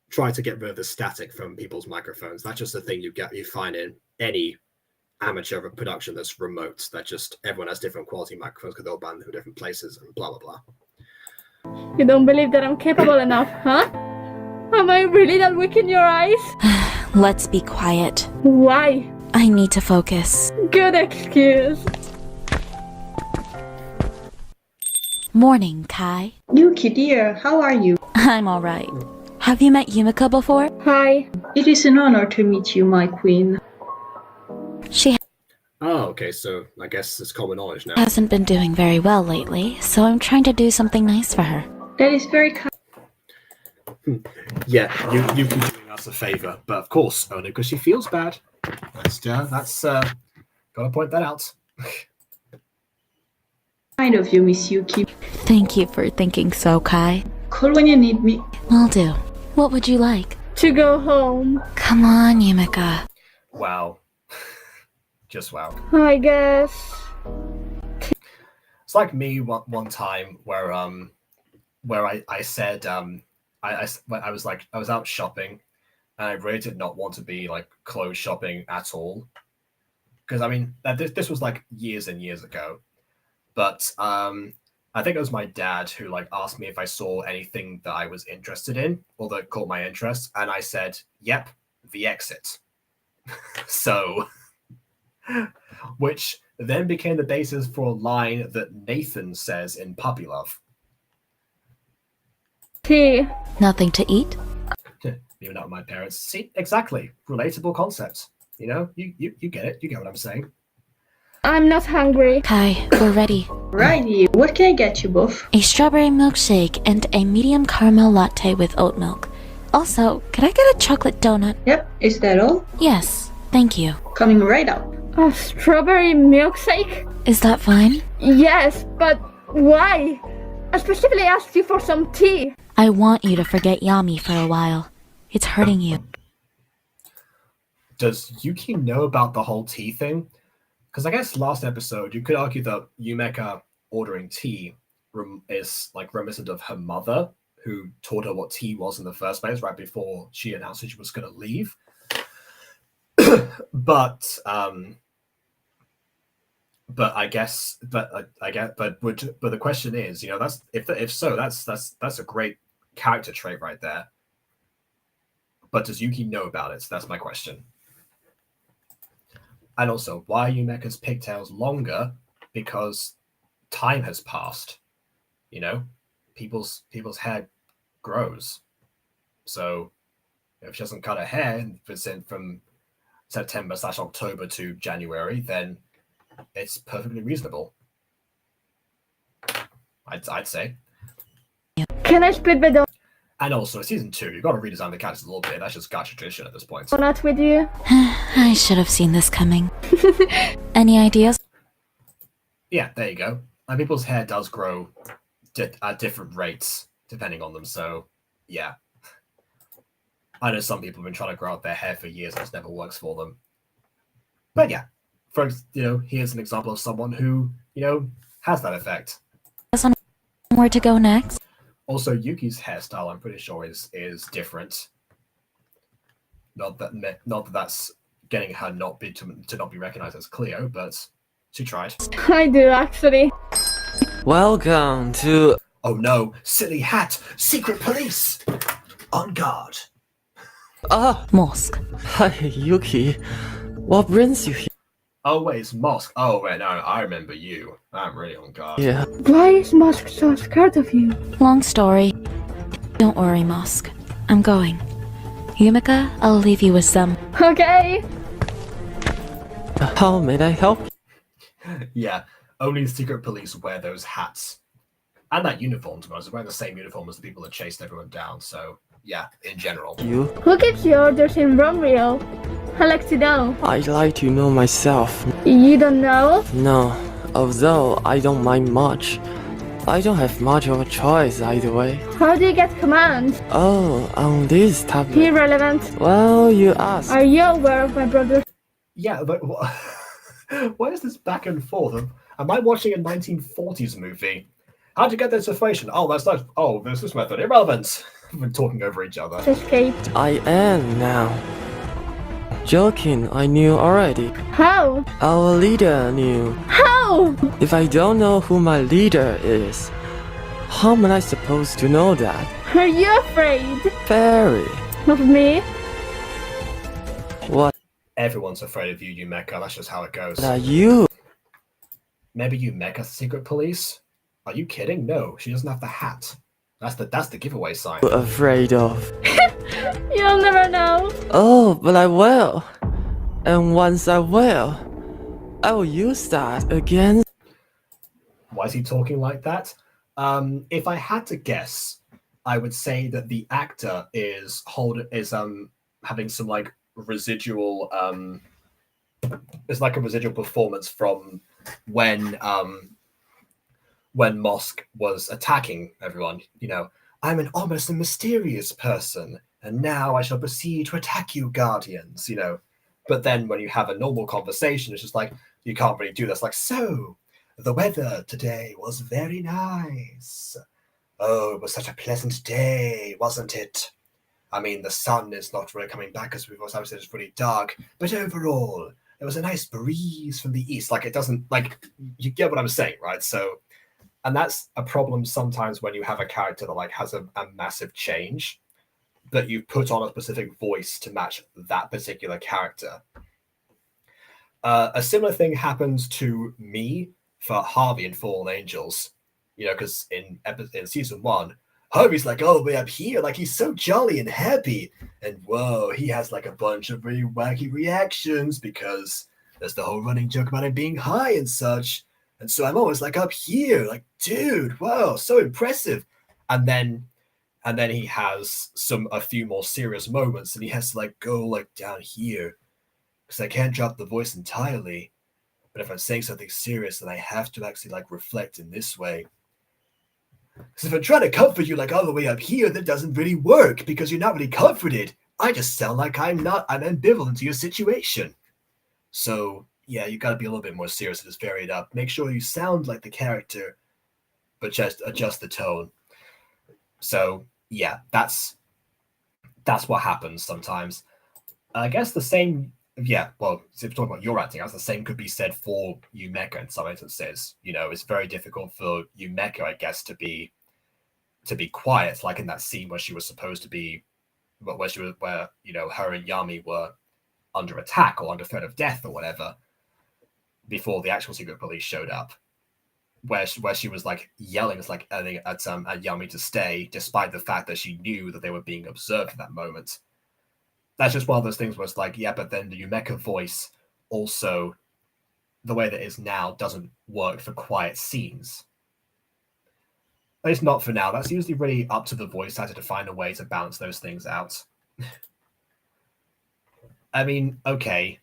try to get rid of the static from people's microphones. That's just the thing you find in any amateur production that's remote. That just everyone has different quality microphones because they're all banned from different places and blah blah blah. You don't believe that I'm capable enough, huh? Am I really that weak in your eyes? Let's be quiet. Why? I need to focus. Good excuse. Morning, Kai. Yuki dear, how are you? I'm alright. Have you met Yumika before? Hi. It is an honor to meet you, my queen. She Oh, okay, so I guess it's common knowledge now. hasn't been doing very well lately, so I'm trying to do something nice for her. That is very kind. Yeah, you can do us a favor, but of course only because she feels bad. That's gotta point that out. Kind of you, Miss Yuki. Thank you for thinking so, Kai. Call when you need me. Will do. What would you like? To go home. Come on, Yumika. Wow. Just wow. I guess. It's like me one time where I said I was out shopping and I really did not want to be like clothes shopping at all, because I mean this was like years and years ago, but I think it was my dad who like asked me if I saw anything that I was interested in or that caught my interest, and I said, "Yep, the exit." So, which then became the basis for a line that Nathan says in Puppy Love. Tea. Nothing to eat? You're not my parents. See, exactly. Relatable concept. You know, you get it. You get what I'm saying. I'm not hungry. Kai, we're ready. Righty, what can I get you both? A strawberry milkshake and a medium caramel latte with oat milk. Also, could I get a chocolate donut? Yep, is that all? Yes, thank you. Coming right up. A strawberry milkshake? Is that fine? Yes, but why? I specifically asked you for some tea. I want you to forget Yami for a while. It's hurting you. does Yuki know about the whole tea thing? Because I guess last episode you could argue that Yumeka ordering tea is like reminiscent of her mother, who taught her what tea was in the first place, right before she announced that she was going to leave. but I guess, but the question is, that's if so, that's a great character trait right there. But does Yuki know about it? So that's my question. And also, why are Yumeka's pigtails longer? Because time has passed. People's hair grows. So if she doesn't cut her hair from September/October to January, then it's perfectly reasonable. I'd say. Can I split the And also, season 2, you've got to redesign the characters a little bit. That's just Gacha tradition at this point. donut with you? I should have seen this coming. Any ideas? Yeah, there you go. And people's hair does grow at different rates depending on them. So, yeah. I know some people have been trying to grow out their hair for years and it never works for them. But yeah, here's an example of someone who, has that effect. Where to go next? Also, Yuki's hairstyle, I'm pretty sure, is different. Not that that's getting her to not be recognized as Cleo, but she tried. I do, actually. Welcome to... Oh no, silly hat! Secret police! On guard. Mosque. Hi, Yuki. What brings you here? Oh wait, it's Mosque. Oh wait, no, I remember you. I'm really on guard. Yeah. Why is Musk so scared of you? Long story. Don't worry, Mosque. I'm going. Yumeka, I'll leave you with some. Okay. How may I help you? Yeah, only the secret police wear those hats. And that uniform, to be honest. They're wearing the same uniform as the people that chased everyone down, so yeah, in general. Who gives you orders in Romeo? I'd like to know. I'd like to know myself. You don't know? No, although I don't mind much. I don't have much of a choice either way. How do you get commands? Oh, on this tablet. Irrelevant. Well, you ask. Are you aware of my brother? Yeah, but what is this back and forth? Am I watching a 1940s movie? How'd you get this information? Oh, that's not. Oh, there's this method. Irrelevant. We're talking over each other. Escaped. I am now. Joking, I knew already. How? Our leader knew. How? If I don't know who my leader is, how am I supposed to know that? Are you afraid? Very. Of me? What Everyone's afraid of you, Yumeka. That's just how it goes. are you? Maybe Yumeka's secret police? Are you kidding? No, she doesn't have the hat. That's the giveaway sign. Afraid of? You'll never know. Oh, but I will. And once I will use that against... Why is he talking like that? If I had to guess, I would say that the actor is having some like residual it's like a residual performance from when Mosque was attacking everyone. I'm an almost a mysterious person, and now I shall proceed to attack you, Guardians. But then when you have a normal conversation, it's just like you can't really do this. Like, so the weather today was very nice. Oh, it was such a pleasant day, wasn't it? I mean, the sun is not really coming back because we've also said it's pretty dark, but overall, there was a nice breeze from the east. Like, it doesn't, like, you get what I'm saying, right? So, and that's a problem sometimes when you have a character that like has a massive change, but you put on a specific voice to match that particular character. A similar thing happens to me for Harvey in Fallen Angels, because in season 1, Harvey's like all the way up here, like he's so jolly and happy, and whoa, he has like a bunch of really wacky reactions because there's the whole running joke about him being high and such. And so I'm always like up here, like, dude, whoa, so impressive. And then he has a few more serious moments, and he has to like go like down here because I can't drop the voice entirely. But if I'm saying something serious, then I have to actually like reflect in this way. Because if I'm trying to comfort you like all the way up here, that doesn't really work because you're not really comforted. I just sound like I'm ambivalent to your situation. So, yeah, you gotta be a little bit more serious and just vary it up. Make sure you sound like the character, but just adjust the tone. So, yeah, that's what happens sometimes. I guess the same, yeah, well, if you're talking about your acting, the same could be said for Yumeka in some instances. You know, it's very difficult for Yumeka, I guess, to be quiet, like in that scene where she was supposed to be, where you know, her and Yami were under attack or under threat of death or whatever, before the actual secret police showed up, where she was like yelling at Yami to stay, despite the fact that she knew that they were being observed at that moment. That's just one of those things where it's like, yeah, but then the Yumeka voice also, the way that it is now, doesn't work for quiet scenes. At least not for now. That's usually really up to the voice actor to find a way to balance those things out. I mean, okay,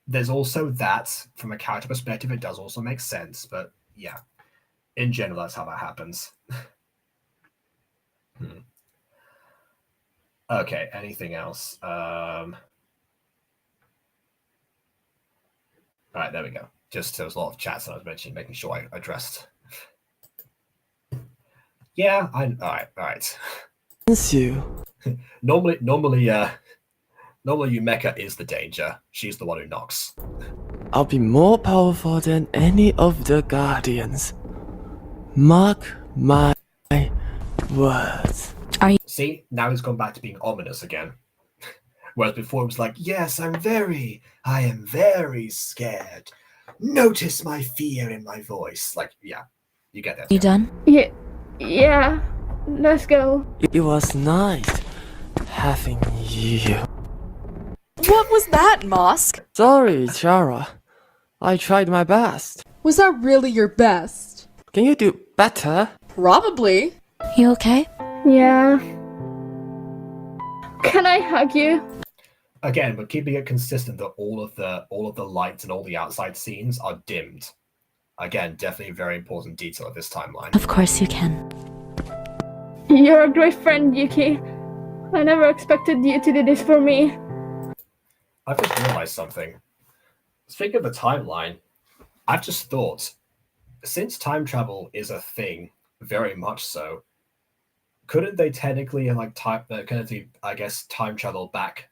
there's also that, from a character perspective, it does also make sense, but yeah, in general, that's how that happens. Okay, anything else? All right, there we go. Just there was a lot of chats that I was mentioning, making sure I addressed. Yeah, all right. It's you. Normally, Yumeka is the danger. She's the one who knocks. I'll be more powerful than any of the Guardians. Mark my words. See, now he's gone back to being ominous again. Whereas before it was like, yes, I am very scared. Notice my fear in my voice. Like, yeah, you get that. You done? Yeah, let's go. It was nice having you. What was that, Mosk? Sorry, Chara. I tried my best. Was that really your best? Can you do better? Probably. You okay? Yeah. Can I hug you? Again, but keeping it consistent that all of the lights and all the outside scenes are dimmed. Again, definitely a very important detail of this timeline. Of course you can. You're a great friend, Yuki. I never expected you to do this for me. I've just realized something. Speaking of the timeline, I've just thought, since time travel is a thing, very much so, couldn't they technically time travel back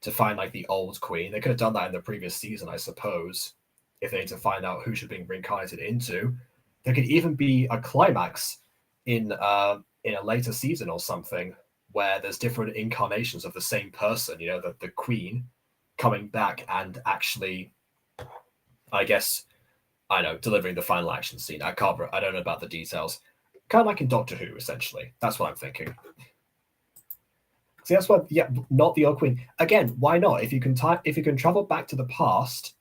to find like the old queen? They could have done that in the previous season, I suppose. If they need to find out who should be reincarnated into, there could even be a climax in a later season or something where there's different incarnations of the same person. You know, the queen coming back and actually, I guess, delivering the final action scene. I don't know about the details. Kind of like in Doctor Who, essentially. That's what I'm thinking. See, that's what. Yeah, not the old queen. Again, why not? If you can travel back to the past,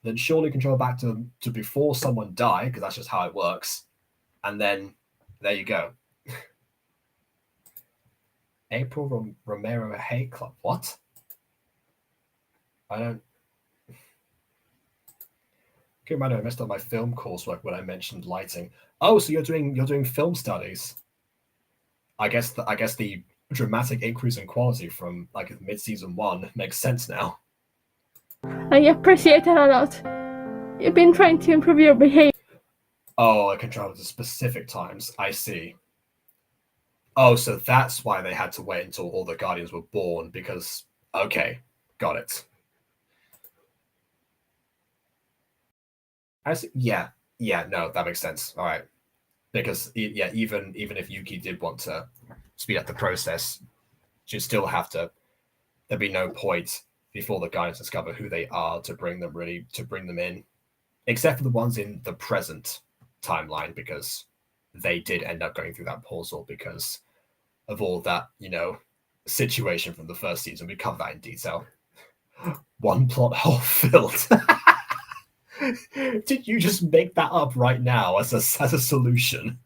then surely you can travel back to before someone died, because that's just how it works. And then there you go. April Romero Hate Club. What? I don't. I messed up my film coursework when I mentioned lighting. Oh, so you're doing film studies. I guess the dramatic increase in quality from like mid-season 1 makes sense now. I appreciate it a lot. You've been trying to improve your behavior. Oh, I can travel to specific times. I see. Oh, so that's why they had to wait until all the Guardians were born, because... Okay, got it. I see. Yeah, no, that makes sense. All right. Because, yeah, even if Yuki did want to speed up the process, she'd still have to... There'd be no point before the Guardians discover who they are to bring them in. Except for the ones in the present timeline, because they did end up going through that portal because of all that, situation from the first season. We cover that in detail. One plot hole filled. Did you just make that up right now as a solution?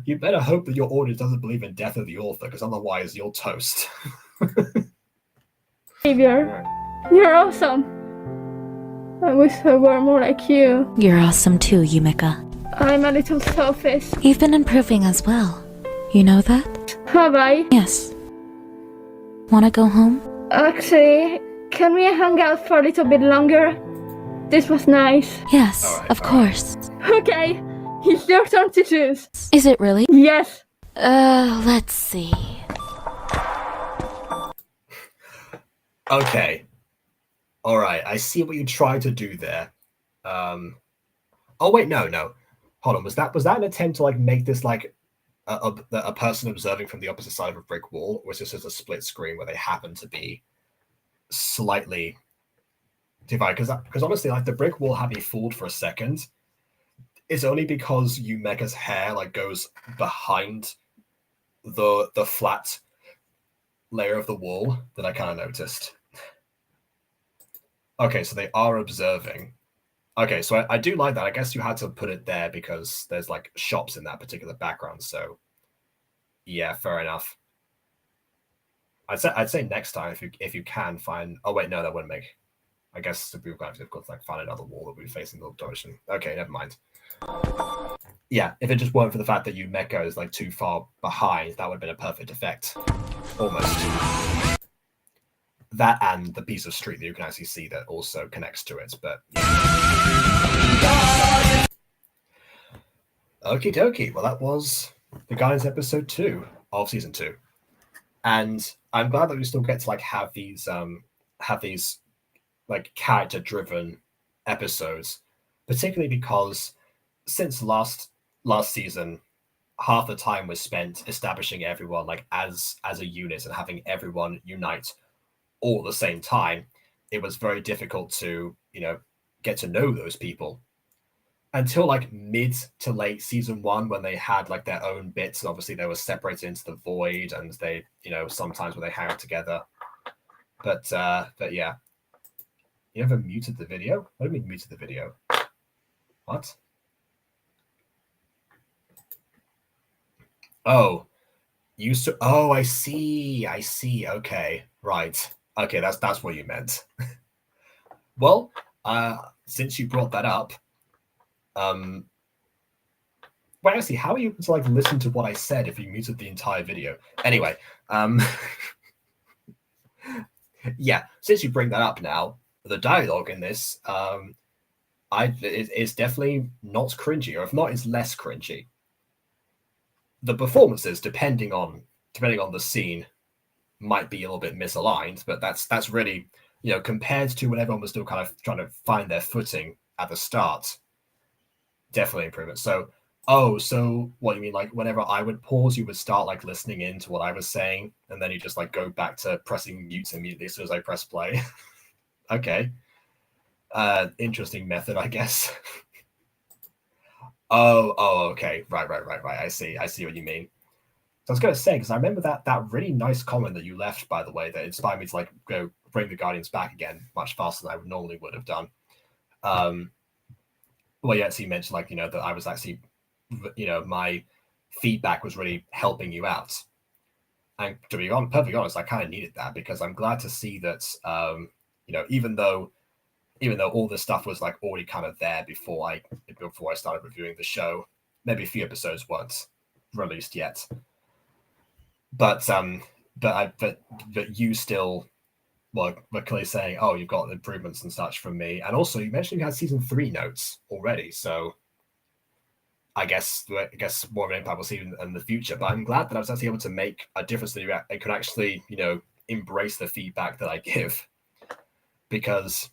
You better hope that your audience doesn't believe in death of the author, because otherwise you're toast. You're awesome. I wish I were more like you. You're awesome too, Yumeka. I'm a little selfish. You've been improving as well. You know that? Have I? Yes. Wanna go home? Actually, can we hang out for a little bit longer? This was nice. Yes, Alright, of course. Okay, it's your turn to choose. Is it really? Yes. Let's see. Okay. Alright, I see what you tried to do there. Oh wait, no. Hold on, was that an attempt to like make this like a person observing from the opposite side of a brick wall, or was this just a split screen where they happen to be slightly divided? Because honestly, like the brick wall had me fooled for a second. It's only because Yumega's hair like goes behind the flat layer of the wall that I kind of noticed. Okay, so they are observing. Okay, so I do like that. I guess you had to put it there because there's like shops in that particular background. So yeah, fair enough. I'd say next time if you can find. Oh wait, no, that wouldn't make. I guess it'd be quite difficult to like find another wall that would be facing the direction. Okay, never mind. Yeah, if it just weren't for the fact that Yumeko is like too far behind, that would have been a perfect effect. Almost. That and the piece of street that you can actually see that also connects to it, but yeah. Okie dokie. Well, that was the Guardians episode 2 of season 2. And I'm glad that we still get to like have these like character driven episodes, particularly because since last season, half the time was spent establishing everyone like as a unit and having everyone unite all at the same time. It was very difficult to, get to know those people until like mid to late season 1 when they had like their own bits, and obviously they were separated into the void and they, sometimes when they hang out together. But yeah. You ever muted the video? What do you mean muted the video? What? Oh, I see. Okay, right. Okay, that's what you meant. Well, since you brought that up, wait, actually, how are you able to like listen to what I said if you muted the entire video? Anyway, yeah, since you bring that up now, the dialogue in this, it's definitely not cringy, or if not, it's less cringy. The performances, depending on the scene, might be a little bit misaligned, but that's really, compared to when everyone was still kind of trying to find their footing at the start, definitely improvement. So what you mean, like whenever I would pause, you would start like listening in to what I was saying, and then you just like go back to pressing mute immediately as soon as I press play. Okay. Interesting method, I guess. Oh, okay. Right. I see what you mean. So I was going to say, because I remember that really nice comment that you left, by the way, that inspired me to like go bring the Guardians back again much faster than I normally would have done. Well, yeah, so you mentioned like, that I was actually, my feedback was really helping you out. And to be perfectly honest, I kind of needed that, because I'm glad to see that, even though all this stuff was like already kind of there before I started reviewing the show, maybe a few episodes weren't released yet. But you still were clearly saying, oh, you've got improvements and such from me. And also you mentioned you had season 3 notes already. So I guess more of an impact we'll see in the future. But I'm glad that I was actually able to make a difference, that I could actually, embrace the feedback that I give. Because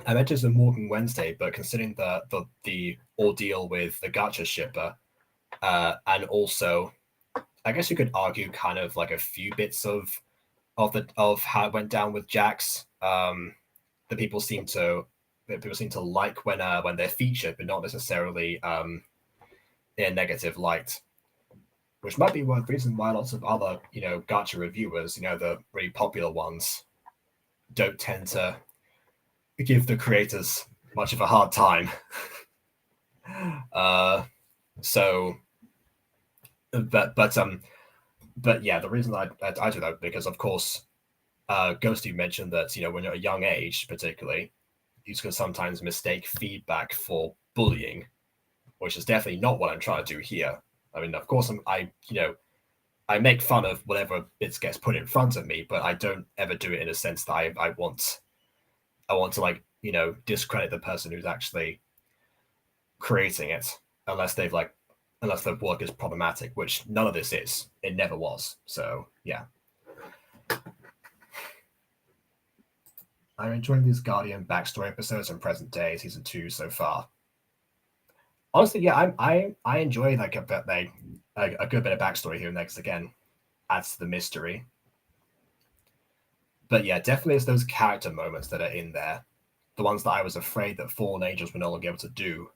I mentioned this in Morgan Wednesday, but considering the ordeal with the Gacha shipper, and also I guess you could argue kind of like a few bits of how it went down with Jax, that people seem to like when they're featured, but not necessarily in a negative light, which might be one reason why lots of other Gacha reviewers, the really popular ones, don't tend to give the creators much of a hard time. But yeah, the reason I do that, because of course, Ghosty mentioned that when you're at a young age, particularly, you can sometimes mistake feedback for bullying, which is definitely not what I'm trying to do here. I mean, of course, I make fun of whatever bits gets put in front of me, but I don't ever do it in a sense that I want to like, discredit the person who's actually creating it, unless the work is problematic, which none of this is. It never was. So yeah. I'm enjoying these Guardian backstory episodes in present day season 2 so far. Honestly, yeah, I enjoy like a good bit of backstory here and there, because again, adds to the mystery. But yeah, definitely it's those character moments that are in there, the ones that I was afraid that fallen angels were no longer able to do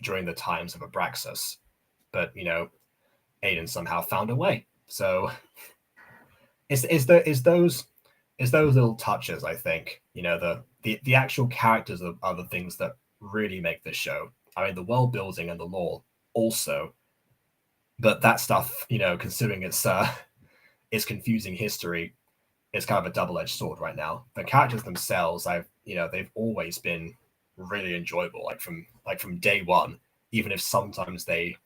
during the times of Abraxas. But Aiden somehow found a way. So it's those little touches, I think. The actual characters are the things that really make this show. I mean, the world building and the lore also, but that stuff, considering it's confusing history, is kind of a double-edged sword right now. The characters themselves, they've always been really enjoyable, like from day one, even if sometimes they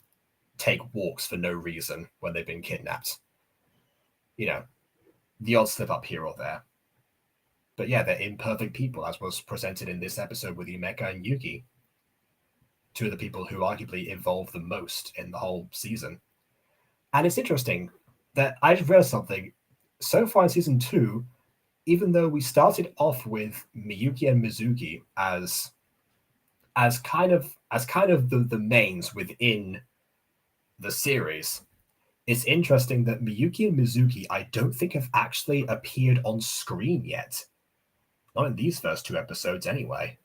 take walks for no reason when they've been kidnapped. The odd slip up here or there. But yeah, they're imperfect people, as was presented in this episode with Yumeka and Yuki. Two of the people who arguably evolved the most in the whole season. And it's interesting that I just realized something. So far in season 2, even though we started off with Miyuki and Mizuki as kind of the mains within the series, it's interesting that Miyuki and Mizuki I don't think have actually appeared on screen yet. Not in these first 2 episodes anyway.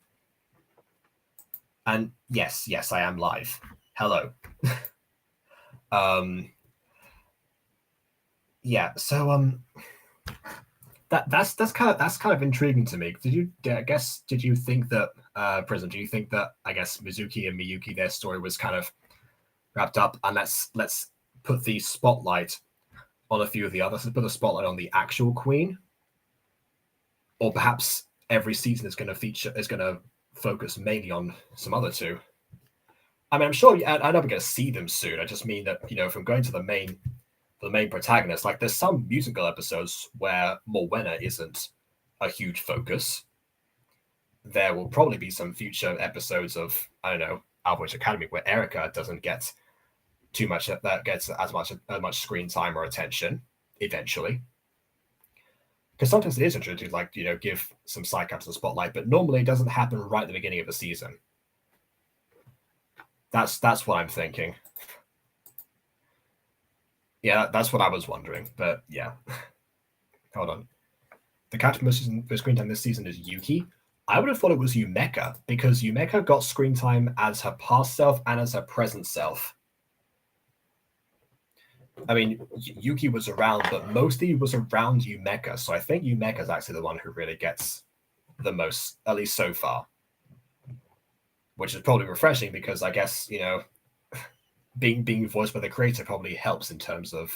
And yes, I am live. Hello. Yeah, so that's kind of intriguing to me. Did you think that Prism, do you think that I guess Mizuki and Miyuki, their story was kind of wrapped up, and let's put the spotlight on a few of the others, let's put the spotlight on the actual queen? Or perhaps every season is going to focus mainly on some other two. I mean, I'm sure I know we're going to see them soon. I just mean that, from going to the main protagonist, like there's some musical episodes where Morwenna isn't a huge focus. There will probably be some future episodes of, I don't know, Alphawitch Academy where Erica doesn't get too much, that gets as much screen time or attention eventually. Because sometimes it is interesting to, like, give some side characters a spotlight, but normally it doesn't happen right at the beginning of the season. That's what I'm thinking. Yeah, that's what I was wondering, but yeah. Hold on. The character most for screen time this season is Yuki. I would have thought it was Yumeka, because Yumeka got screen time as her past self and as her present self. I mean, Yuki was around, but mostly was around Yumeka, so I think Yumeka is actually the one who really gets the most, at least so far. Which is probably refreshing, because I guess, being voiced by the creator probably helps in terms of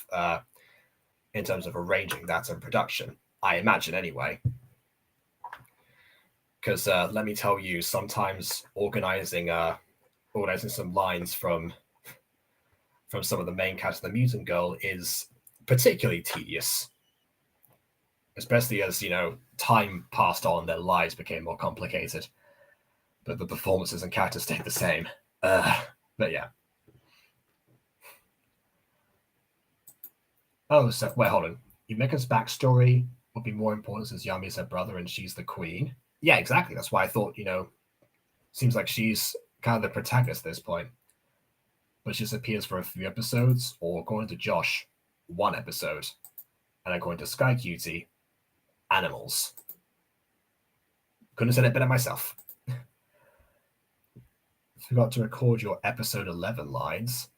arranging that in production. I imagine anyway. Because let me tell you, sometimes organizing some lines from some of the main cast of the Mutant Girl is particularly tedious. Especially as, time passed on, their lives became more complicated. But the performances and characters stayed the same. But yeah. Oh, so wait, hold on. Yumeka's backstory would be more important since Yami is her brother and she's the queen. Yeah, exactly. That's why I thought, seems like she's kind of the protagonist at this point. But she just appears for a few episodes, or according to Josh, 1 episode. And according to Sky Cutie, animals. Couldn't have said it better myself. Forgot to record your episode 11 lines.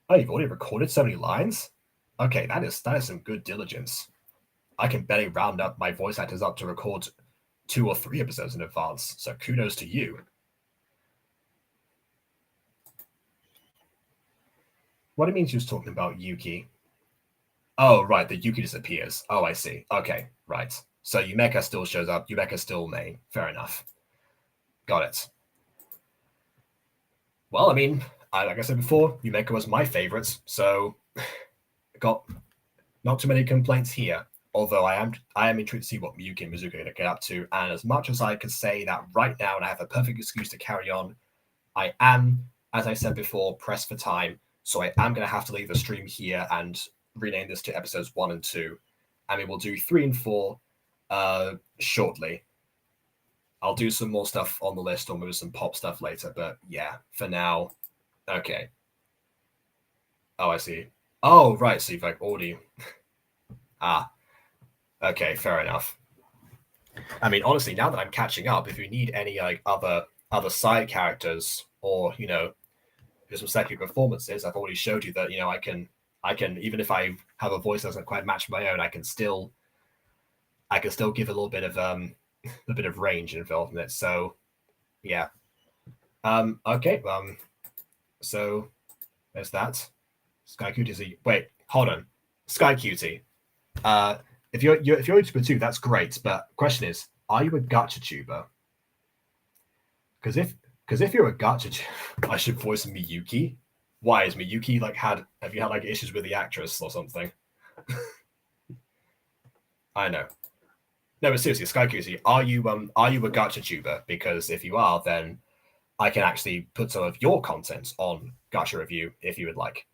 Oh, you've already recorded so many lines? Okay, that is some good diligence. I can barely round up my voice actors up to record 2 or 3 episodes in advance, so kudos to you. What do you mean she was talking about Yuki? Oh, right, the Yuki disappears. Oh, I see. Okay, right. So Yumeka still shows up. Yumeka's still main. Fair enough. Got it. Well, I mean, like I said before, Yumeko was my favorite, so got not too many complaints here. Although I am intrigued to see what Miyuki and Mizuki are going to get up to. And as much as I could say that right now, and I have a perfect excuse to carry on, I am, as I said before, pressed for time. So I am going to have to leave the stream here and rename this to episodes 1 and 2. And we will do 3 and 4 shortly. I'll do some more stuff on the list or maybe some pop stuff later. But yeah, for now, okay. Oh, I see. Oh, right. So you've like already... Okay, fair enough. I mean, honestly, now that I'm catching up, if you need any like other side characters or do some secondary performances, I've already showed you that I can even if I have a voice that doesn't quite match my own, I can still give a little bit of range involved in it. So yeah. Okay. So there's that. Sky Cutie. Wait, hold on. Sky Cutie. If you're a YouTuber too, that's great. But question is, are you a gacha tuber? Because if you're a gacha tuber, I should voice Miyuki. Why is Miyuki have you had like issues with the actress or something? I know. No, but seriously, Sky Cutie, are you a gacha tuber? Because if you are, then I can actually put some of your content on Gacha Review if you would like.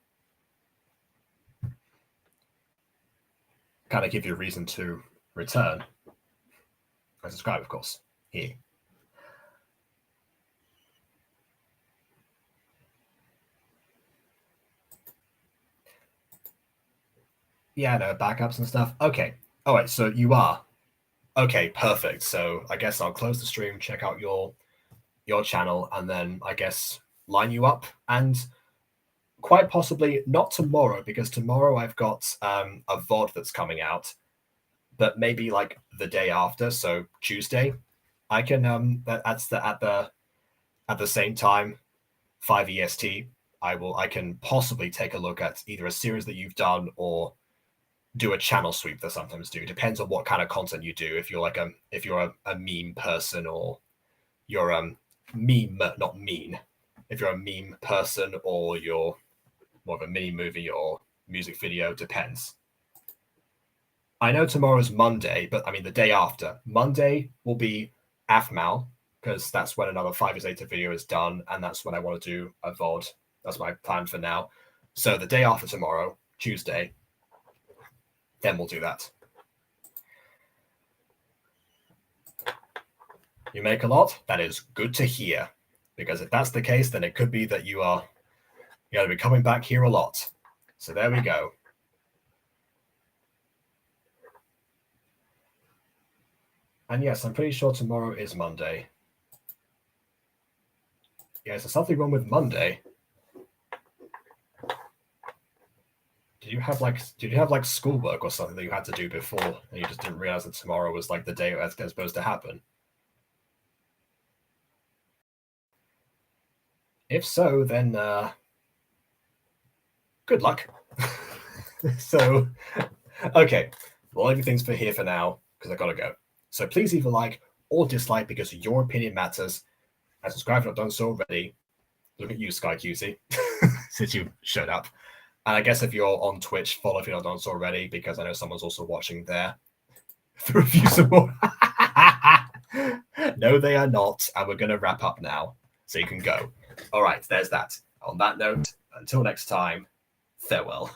Kind of give you a reason to return and subscribe, of course. Here. Yeah, no backups and stuff. Okay. All right. So you are. Okay, perfect. So I guess I'll close the stream, check out your channel, and then I guess line you up. And quite possibly not tomorrow, because tomorrow I've got a VOD that's coming out, but maybe like the day after, so Tuesday, I can that's at the same time, 5 EST. I can possibly take a look at either a series that you've done or do a channel sweep that I sometimes do. Depends on what kind of content you do. If you're like if you're a meme person, or you're meme, not mean. If you're a meme person or you're more of a mini movie or music video, depends. I know tomorrow's Monday, but I mean the day after. Monday will be AFMAL, because that's when another 5 Years Later video is done, and that's when I want to do a VOD. That's my plan for now. So the day after tomorrow, Tuesday, then we'll do that. You make a lot? That is good to hear. Because if that's the case, then it could be that you're going to be coming back here a lot. So there we go. And yes, I'm pretty sure tomorrow is Monday. Yeah, is there something wrong with Monday? Did you have like schoolwork or something that you had to do before, and you just didn't realize that tomorrow was like the day that's supposed to happen? If so, then good luck. So, okay, well, everything's for here for now because I gotta go. So please either like or dislike, because your opinion matters. And subscribe if you've not done so already. Look at you, Sky Cutie, since you showed up. And I guess if you're on Twitch, follow if you've not done so already, because I know someone's also watching there to review some more. No, they are not. And we're going to wrap up now, so you can go. All right, there's that. On that note, until next time, farewell.